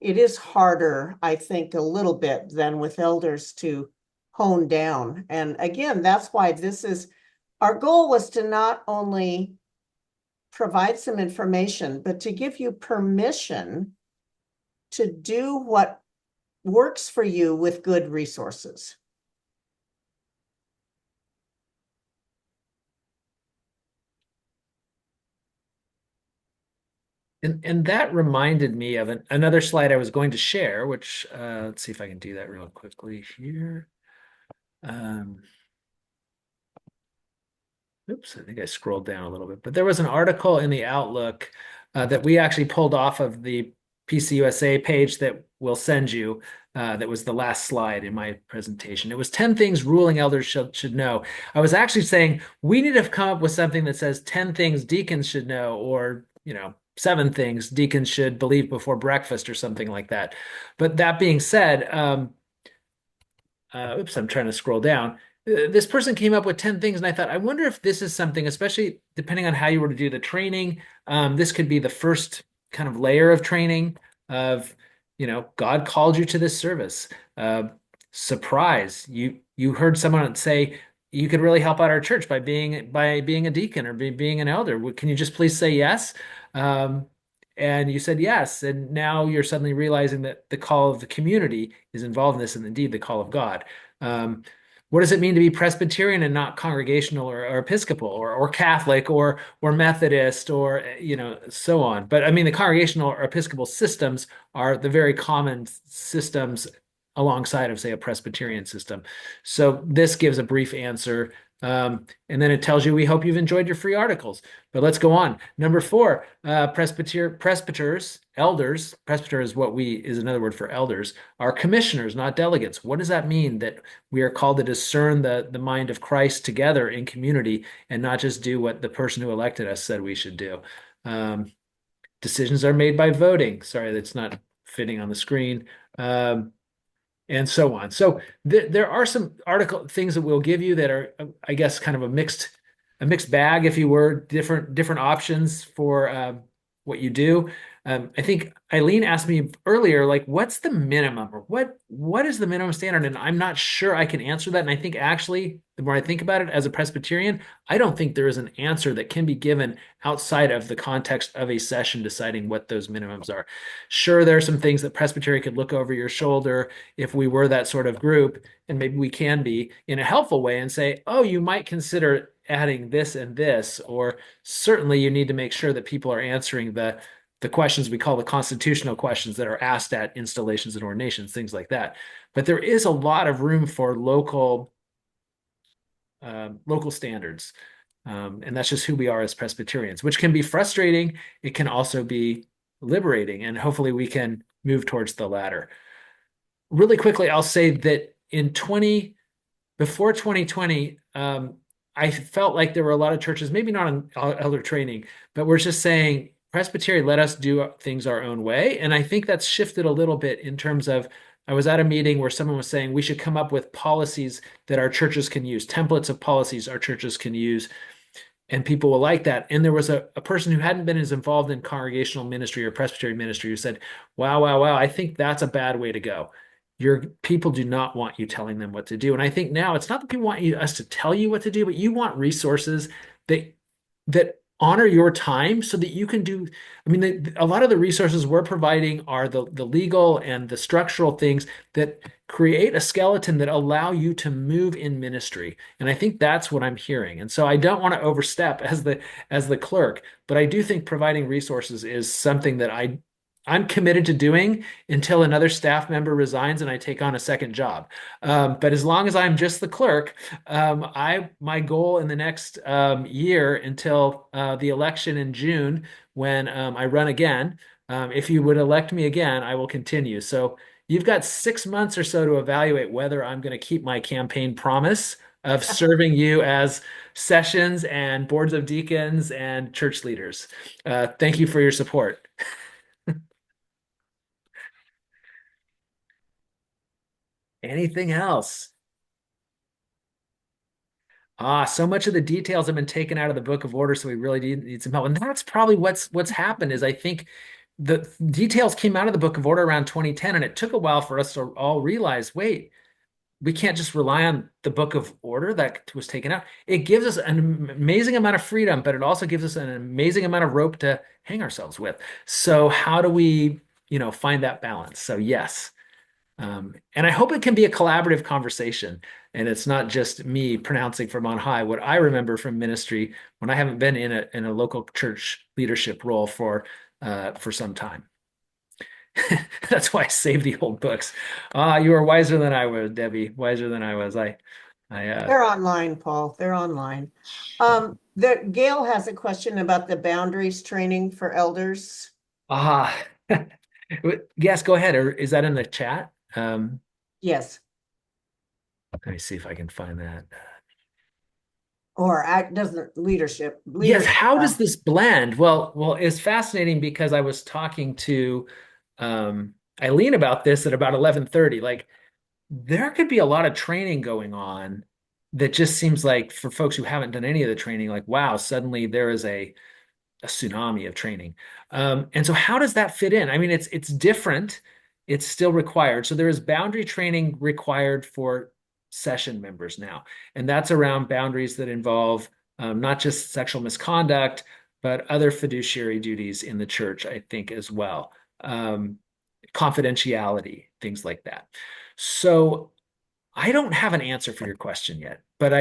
it is harder, I think, a little bit than with elders to hone down. And again, that's why our goal was to not only provide some information, but to give you permission to do what works for you with good resources. And that reminded me of another slide I was going to share, which let's see if I can do that real quickly here. Oops, I think I scrolled down a little bit, but there was an article in the Outlook that we actually pulled off of the PCUSA page that we'll send you. That was the last slide in my presentation. It was 10 things ruling elders should know. I was actually saying we need to come up with something that says 10 things deacons should know, or 7 things deacons should believe before breakfast, or something like that. But that being said, oops, I'm trying to scroll down. This person came up with 10 things, and I thought, I wonder if this is something, especially depending on how you were to do the training. This could be the first kind of layer of training of, God called you to this service. Surprise, you heard someone say you could really help out our church by being a deacon or being an elder. Can you just please say yes? And you said yes, and now you're suddenly realizing that the call of the community is involved in this, and indeed the call of God. What does it mean to be Presbyterian and not Congregational or Episcopal or Catholic or Methodist or so on? But I mean, the Congregational or Episcopal systems are the very common systems alongside of, say, a Presbyterian system. So this gives a brief answer. And then it tells you, we hope you've enjoyed your free articles. But let's go on. Number 4, presbyters, elders. Presbyter is another word for elders, are commissioners, not delegates. What does that mean? That we are called to discern the mind of Christ together in community and not just do what the person who elected us said we should do. Decisions are made by voting. Sorry, that's not fitting on the screen. And so on. So there are some article things that we'll give you that are, I guess, kind of a mixed bag, if you were, different options for what you do. I think Eileen asked me earlier, like, what's the minimum, or what is the minimum standard? And I'm not sure I can answer that. And I think actually, the more I think about it as a Presbyterian, I don't think there is an answer that can be given outside of the context of a session deciding what those minimums are. Sure, there are some things that Presbytery could look over your shoulder if we were that sort of group, and maybe we can be in a helpful way and say, oh, you might consider adding this and this, or certainly you need to make sure that people are answering the questions we call the constitutional questions that are asked at installations and ordinations, things like that. But there is a lot of room for local standards. And that's just who we are as Presbyterians, which can be frustrating. It can also be liberating, and hopefully we can move towards the latter. Really quickly, I'll say that before 2020, I felt like there were a lot of churches, maybe not on elder training, but we're just saying, Presbytery, let us do things our own way. And I think that's shifted a little bit in terms of, I was at a meeting where someone was saying we should come up with policies that our churches can use, templates of policies our churches can use, and people will like that. And there was a person who hadn't been as involved in congregational ministry or Presbytery ministry who said, wow, I think that's a bad way to go. Your people do not want you telling them what to do. And I think now it's not that people want us to tell you what to do, but you want resources that honor your time so that you can do. I mean, a lot of the resources we're providing are the legal and the structural things that create a skeleton that allow you to move in ministry. And I think that's what I'm hearing. And so I don't want to overstep as the clerk, but I do think providing resources is something that I'm committed to doing until another staff member resigns and I take on a second job. But as long as I'm just the clerk, my goal in the next year until the election in June, when I run again, if you would elect me again, I will continue. So you've got 6 months or so to evaluate whether I'm going to keep my campaign promise of serving you as sessions and boards of deacons and church leaders. Thank you for your support. Anything else? So much of the details have been taken out of the Book of Order, so we really need some help. And that's probably what's happened is I think the details came out of the Book of Order around 2010, and it took a while for us to all realize, wait, we can't just rely on the Book of Order that was taken out. It gives us an amazing amount of freedom, but it also gives us an amazing amount of rope to hang ourselves with. So how do we, find that balance? So yes. And I hope it can be a collaborative conversation, and it's not just me pronouncing from on high what I remember from ministry when I haven't been in a local church leadership role for some time. That's why I saved the old books. You are wiser than I was, Debbie. Wiser than I was. They're online, Paul. They're online. Gail has a question about the boundaries training for elders. Yes, go ahead. Or is that in the chat? Yes. Let me see if I can find that. Or doesn't leadership. Yes, how does this blend? Well, it's fascinating because I was talking to Eileen about this at about 11:30. Like, there could be a lot of training going on that just seems like, for folks who haven't done any of the training, like, wow, suddenly there is a tsunami of training. And so how does that fit in? I mean, it's different. It's still required. So there is boundary training required for session members now. And that's around boundaries that involve not just sexual misconduct, but other fiduciary duties in the church, I think, as well. Confidentiality, things like that. So I don't have an answer for your question yet, but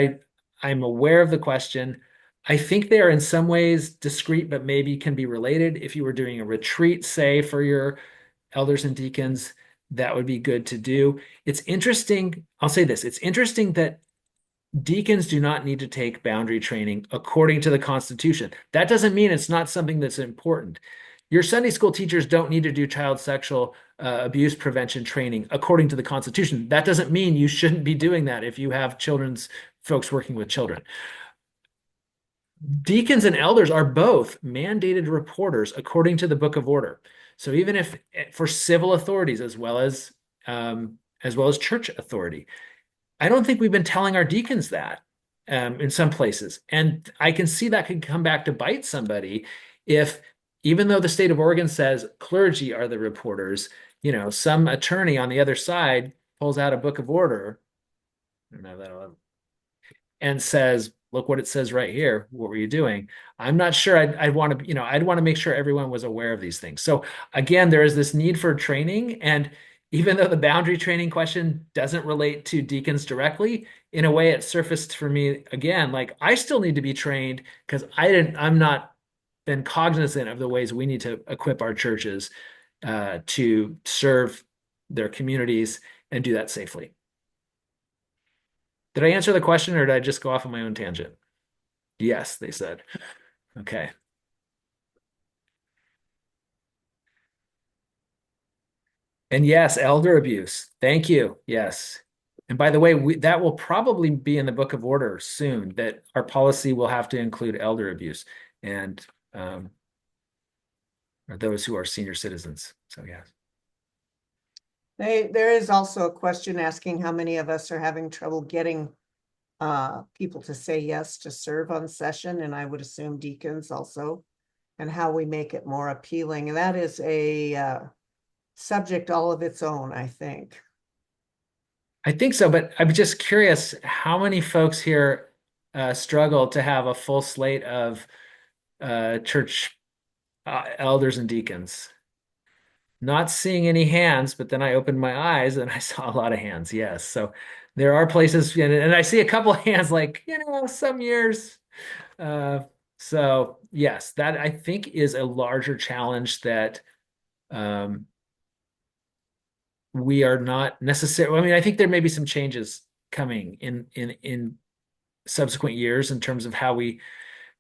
I'm aware of the question. I think they are in some ways discrete, but maybe can be related. If you were doing a retreat, say, for your elders and deacons, that would be good to do. It's interesting. I'll say this. It's interesting that deacons do not need to take boundary training according to the Constitution. That doesn't mean it's not something that's important. Your Sunday school teachers don't need to do child sexual abuse prevention training according to the Constitution. That doesn't mean you shouldn't be doing that if you have children's folks working with children. Deacons and elders are both mandated reporters according to the Book of Order. So even if for civil authorities as well as church authority, I don't think we've been telling our deacons that in some places. And I can see that could come back to bite somebody if, even though the state of Oregon says clergy are the reporters, some attorney on the other side pulls out a Book of Order, I don't know that, and says, look what it says right here. What were you doing? I'm not sure I'd want to, I'd want to make sure everyone was aware of these things. So again, there is this need for training. And even though the boundary training question doesn't relate to deacons directly, in a way it surfaced for me again, like I still need to be trained because I'm not been cognizant of the ways we need to equip our churches to serve their communities and do that safely. Did I answer the question or did I just go off on my own tangent? Yes, they said. Okay. And yes, elder abuse. Thank you. Yes. And by the way, that will probably be in the Book of Order soon, that our policy will have to include elder abuse and or those who are senior citizens. So yes. There is also a question asking how many of us are having trouble getting people to say yes to serve on session, and I would assume deacons also, and how we make it more appealing. And that is a subject all of its own, I think. I think so, but I'm just curious how many folks here struggle to have a full slate of church elders and deacons. Not seeing any hands, but then I opened my eyes and I saw a lot of hands. Yes. So there are places, and I see a couple of hands like, some years. So yes, that I think is a larger challenge that we are not necessarily, I mean, I think there may be some changes coming in subsequent years in terms of how we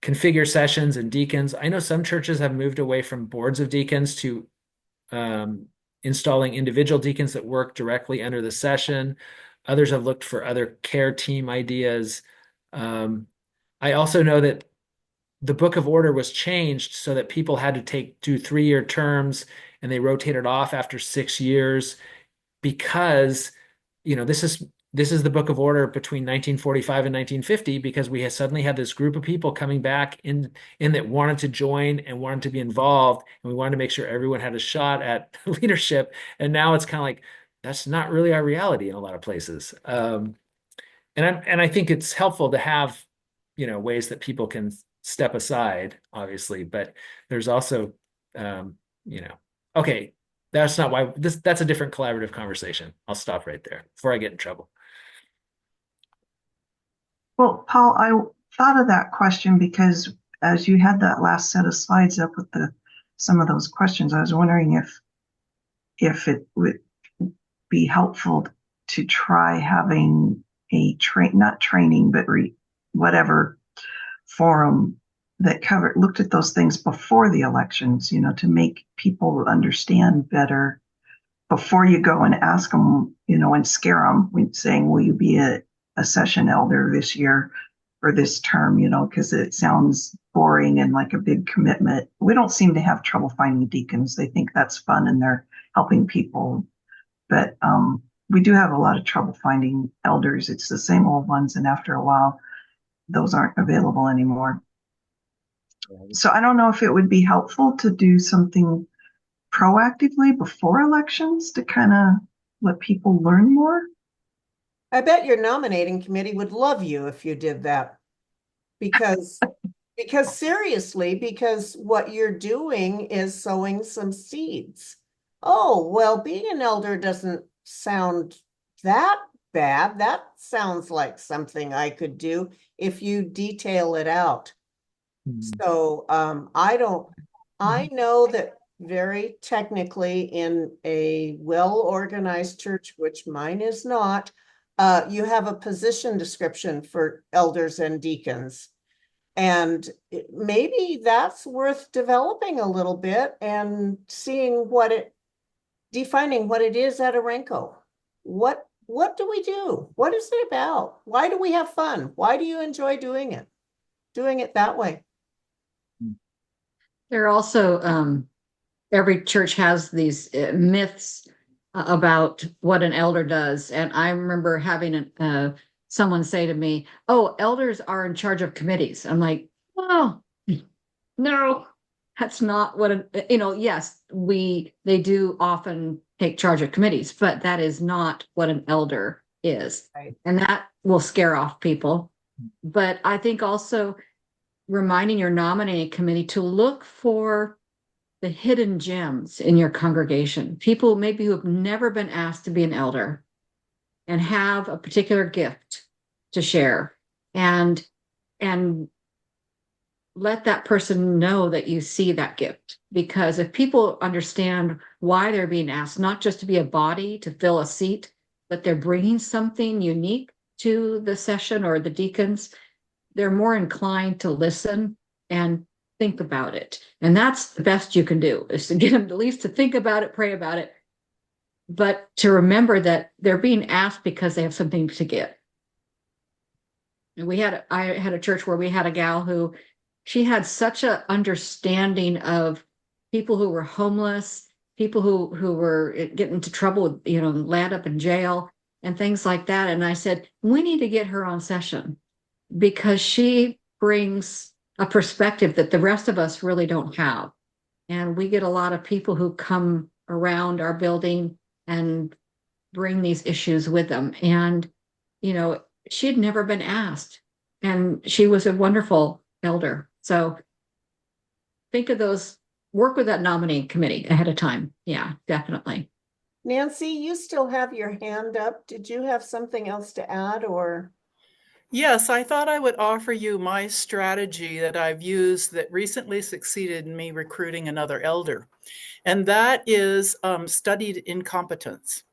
configure sessions and deacons. I know some churches have moved away from boards of deacons to installing individual deacons that work directly under the session. Others have looked for other care team ideas. I also know that the Book of Order was changed so that people had to do 3-year terms and they rotated off after 6 years because, this is the Book of Order between 1945 and 1950 because we suddenly had this group of people coming back in that wanted to join and wanted to be involved, and we wanted to make sure everyone had a shot at leadership. And now it's kind of like that's not really our reality in a lot of places. And I think it's helpful to have ways that people can step aside, obviously, but there's also okay, that's not why that's a different collaborative conversation. I'll stop right there before I get in trouble. Well, Paul, I thought of that question because as you had that last set of slides up with some of those questions, I was wondering if it would be helpful to try having a not training, but whatever forum that looked at those things before the elections, to make people understand better before you go and ask them, and scare them saying, will you be a session elder this year or this term, because it sounds boring and like a big commitment. We don't seem to have trouble finding deacons. They think that's fun and they're helping people. But we do have a lot of trouble finding elders. It's the same old ones. And after a while, those aren't available anymore. So I don't know if it would be helpful to do something proactively before elections to kind of let people learn more. I bet your nominating committee would love you if you did that. Because seriously, because what you're doing is sowing some seeds. Oh, well, being an elder doesn't sound that bad. That sounds like something I could do if you detail it out. So I know that very technically in a well-organized church, which mine is not, you have a position description for elders and deacons. And maybe that's worth developing a little bit and seeing defining what it is at Orenco. What do we do? What is it about? Why do we have fun? Why do you enjoy doing it? Doing it that way. There are also, every church has these myths about what an elder does. And I remember having someone say to me, "Oh, elders are in charge of committees." I'm like, "Oh, no, that's not what yes, they do often take charge of committees, but that is not what an elder is." Right. And that will scare off people. But I think also reminding your nominating committee to look for the hidden gems in your congregation, people maybe who have never been asked to be an elder and have a particular gift to share, and let that person know that you see that gift. Because if people understand why they're being asked, not just to be a body to fill a seat, but they're bringing something unique to the session or the deacons, they're more inclined to listen and think about it. And that's the best you can do, is to get them at least to think about it, pray about it, but to remember that they're being asked because they have something to give. And I had a church where we had a gal who, she had such an understanding of people who were homeless, people who were getting into trouble, land up in jail and things like that. And I said, we need to get her on session, because she brings a perspective that the rest of us really don't have. And we get a lot of people who come around our building and bring these issues with them. And, she'd never been asked, and she was a wonderful elder. So think of those, work with that nominating committee ahead of time. Yeah, definitely. Nancy, you still have your hand up. Did you have something else to add, or? Yes, I thought I would offer you my strategy that I've used that recently succeeded in me recruiting another elder. And that is studied incompetence.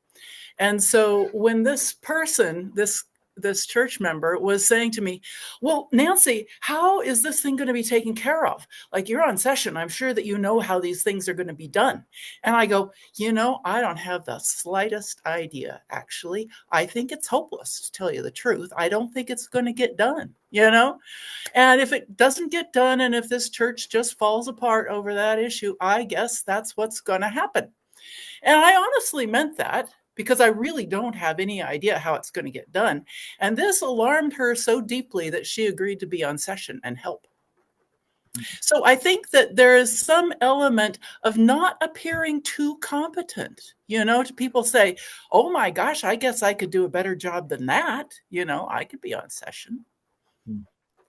And so when this person, this church member was saying to me, "Well, Nancy, how is this thing going to be taken care of? Like, you're on session. I'm sure that you know how these things are going to be done." And I go, I don't have the slightest idea, actually. I think it's hopeless, to tell you the truth. I don't think it's going to get done, And if it doesn't get done, and if this church just falls apart over that issue, I guess that's what's going to happen. And I honestly meant that, because I really don't have any idea how it's going to get done. And this alarmed her so deeply that she agreed to be on session and help. So I think that there is some element of not appearing too competent, to people say, "Oh my gosh, I guess I could do a better job than that. I could be on session."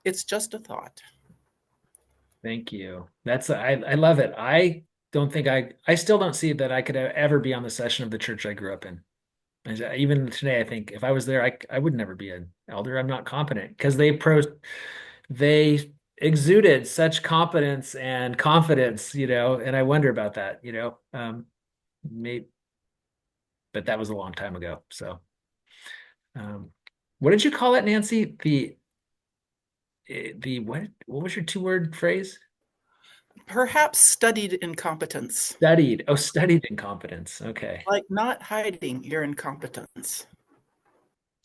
It's just a thought. Thank you. I love it. I still don't see that I could ever be on the session of the church I grew up in. Even today, I think if I was there, I would never be an elder. I'm not competent, because they exuded such competence and confidence, and I wonder about that, but that was a long time ago. So, what did you call it, Nancy? What was your 2-word phrase? Perhaps studied incompetence. Studied incompetence. Okay. Like not hiding your incompetence.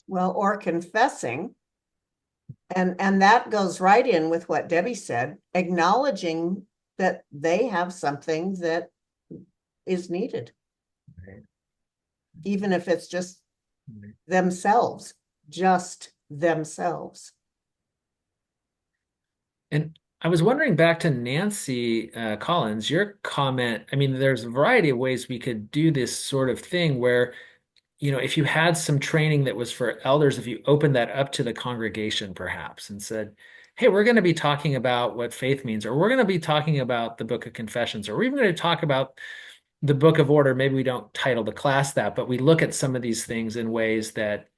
Well, or confessing. And that goes right in with what Debbie said, acknowledging that they have something that is needed. Right. Even if it's just themselves. And I was wondering, back to Nancy Collins, your comment. I mean, there's a variety of ways we could do this sort of thing where, if you had some training that was for elders, if you opened that up to the congregation perhaps and said, "Hey, we're going to be talking about what faith means, or we're going to be talking about the Book of Confessions, or we're even going to talk about the Book of Order." Maybe we don't title the class that, but we look at some of these things in ways that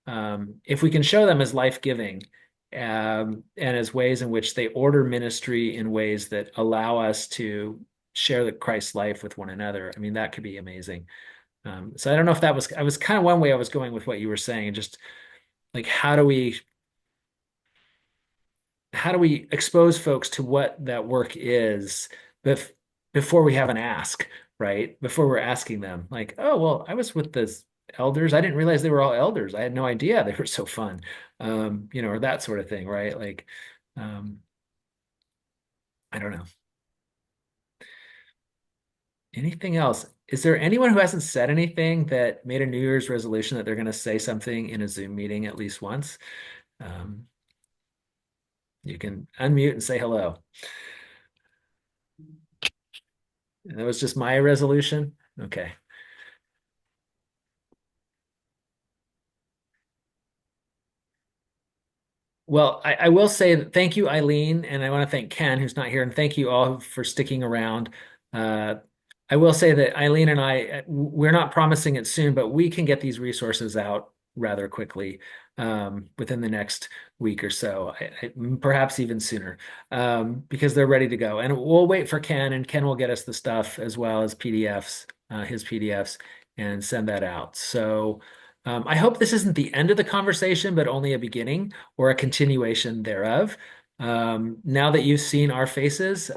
if we can show them as life-giving, and as ways in which they order ministry in ways that allow us to share the Christ life with one another, I mean, that could be amazing. So I don't know if that I was kind of one way I was going with what you were saying, and just like, how do we expose folks to what that work is before we have an ask, right? Before we're asking them, like, oh, well, I was with the elders. I didn't realize they were all elders. I had no idea they were so fun, or that sort of thing, right? Like, um, I don't know. Anything else? Is there anyone who hasn't said anything that made a New Year's resolution that they're going to say something in a Zoom meeting at least once? You can unmute and say hello. And that was just my resolution. Okay. Well, I will say that thank you, Eileen, and I want to thank Ken, who's not here, and thank you all for sticking around. I will say that Eileen and we're not promising it soon, but we can get these resources out rather quickly, within the next week or so, perhaps even sooner, because they're ready to go. And we'll wait for Ken, and Ken will get us the stuff as well as PDFs, his PDFs, and send that out. So I hope this isn't the end of the conversation, but only a beginning or a continuation thereof. Now that you've seen our faces,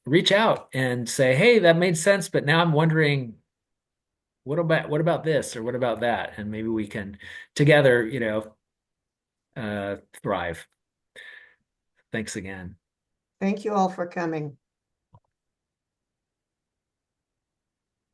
reach out and say, hey, that made sense, but now I'm wondering, what about this or what about that? And maybe we can together, thrive. Thanks again. Thank you all for coming.